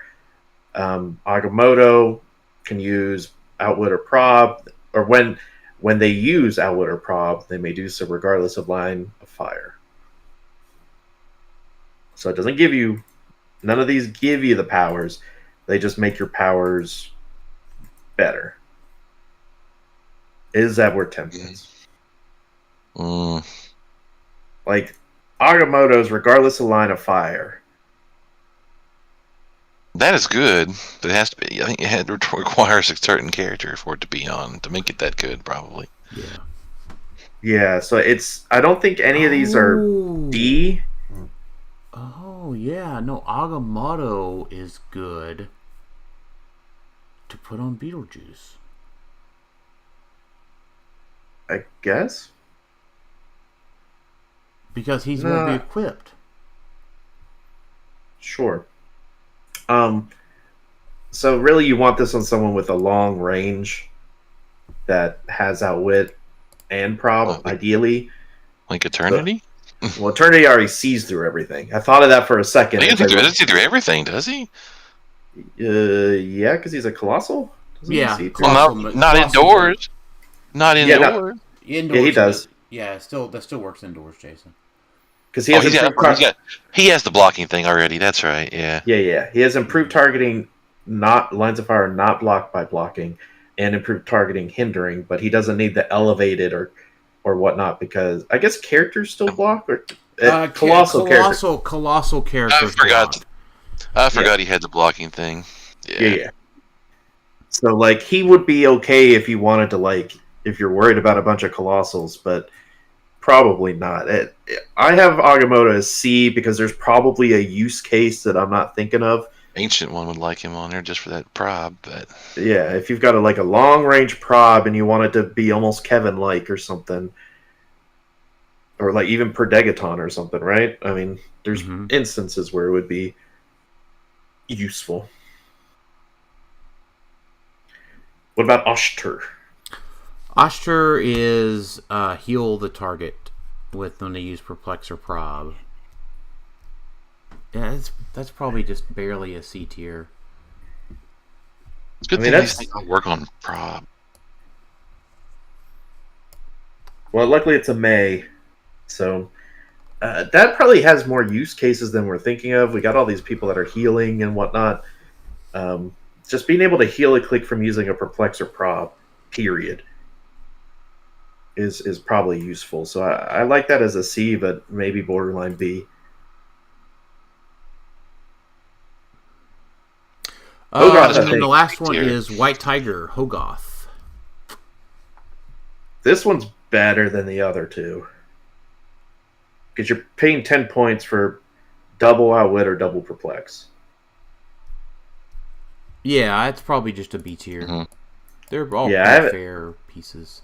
Agamotto can use Outwit or Prob, or when they use Outwit or Prob, they may do so regardless of line of fire. So it doesn't give you, none of these give you the powers. They just make your powers better. Is that worth 10 points? Like, Agamotto's regardless of line of fire. That is good, but it has to be. I think it requires a certain character for it to be on to make it that good, probably. Yeah. Yeah, so I don't think any of these are D. Oh, yeah. No, Agamotto is good to put on Beetlejuice. I guess. Because he won't be equipped. Sure. So really you want this on someone with a long range that has Outwit and Prob, ideally. Like Eternity? Well, Eternity already sees through everything. I thought of that for a second. He doesn't see through everything, does he? Yeah, because he's a Colossal. Doesn't he Yeah, see through- Well, Colossal, not Colossal indoors. Not Yeah, no. indoors. Indoors. Yeah, he does. Yeah, that still works indoors, Jason. Because he has He has the blocking thing already. That's right. Yeah. Yeah. He has improved targeting, not lines of fire not blocked by blocking, and improved targeting hindering, but he doesn't need the elevated or whatnot because I guess characters still block or colossal characters. Colossal characters. I forgot he had the blocking thing. Yeah. So like he would be okay if you wanted to if you're worried about a bunch of colossals, but probably not. I have Agamotto as C because there's probably a use case that I'm not thinking of. Ancient one would like him on there just for that prob, but Yeah, if you've got a long range prob and you want it to be almost Kevin like or something, or like even Perdegaton or something, right? I mean, there's instances where it would be useful. What about Oshter? Oshter is heal the target when they use Perplex or Prob. Yeah, that's probably just barely a C tier. it's good I mean, thing these things don't work on prob. Well, luckily it's a May, so that probably has more use cases than we're thinking of. We got all these people that are healing and whatnot. Just being able to heal a click from using a Perplex or Prob period is probably useful. So I like that as a C, but maybe borderline B. Hogarth, And then the last one is White Tiger, Hogarth. This one's better than the other two. Because you're paying 10 points for double Outwit or double Perplex. Yeah, it's probably just a B tier. Mm-hmm. They're all pretty fair pieces.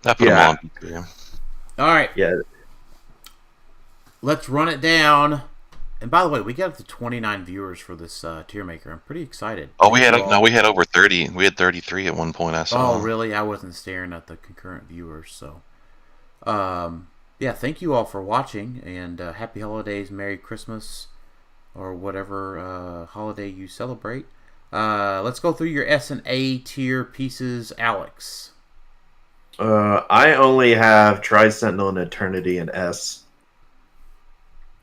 I put them all in B tier. All right. Yeah. Let's run it down. And by the way, we got up to 29 viewers for this Tiermaker. I'm pretty excited. Oh, we had over 30. We had 33 at one point. I saw. Oh, really? I wasn't staring at the concurrent viewers. So, yeah, thank you all for watching, and happy holidays, Merry Christmas, or whatever holiday you celebrate. Let's go through your S and A tier pieces, Alex. I only have Tri-Sentinel and Eternity and S.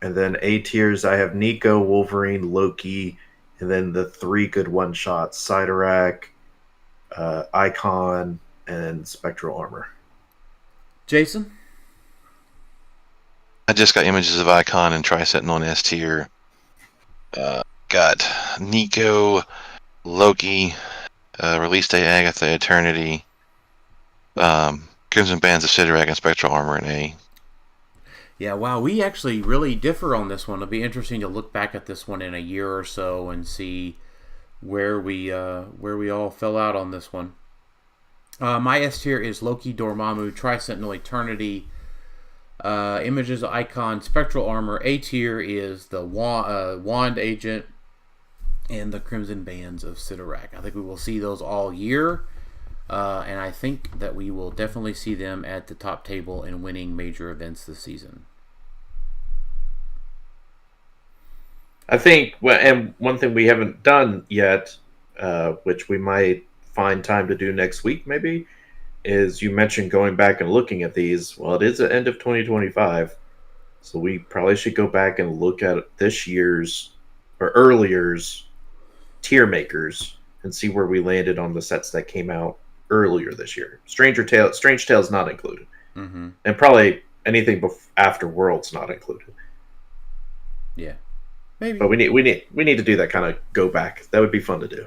And then A tiers, I have Nico, Wolverine, Loki, and then the 3 good one-shots, Sidorak, Icon, and Spectral Armor. Jason? I just got images of Icon and Tri-Sentinel on S tier. Got Nico, Loki, Release Day Agatha, Eternity, Crimson Bands of Sidorak, and Spectral Armor in A. Yeah, wow, we actually really differ on this one. It'll be interesting to look back at this one in a year or so and see where we all fell out on this one. My S tier is Loki, Dormammu, Tri-Sentinel, Eternity, Images, Icon, Spectral Armor. A tier is the Wand Agent and the Crimson Bands of Sidorak. I think we will see those all year. And I think that we will definitely see them at the top table and winning major events this season. I think, and one thing we haven't done yet, which we might find time to do next week maybe, is you mentioned going back and looking at these. Well, it is the end of 2025, so we probably should go back and look at this year's or earlier's tier makers and see where we landed on the sets that came out earlier this year. Strange Tales not included, mm-hmm. and probably anything after Worlds not included. Yeah, maybe. But we need to do that kind of go back. That would be fun to do.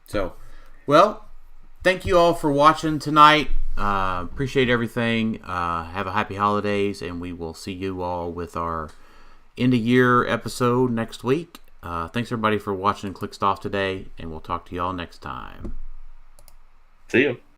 So, well, thank you all for watching tonight. Appreciate everything. Have a happy holidays, and we will see you all with our end of year episode next week. Thanks everybody for watching Clicked Off today, and we'll talk to y'all next time. See you.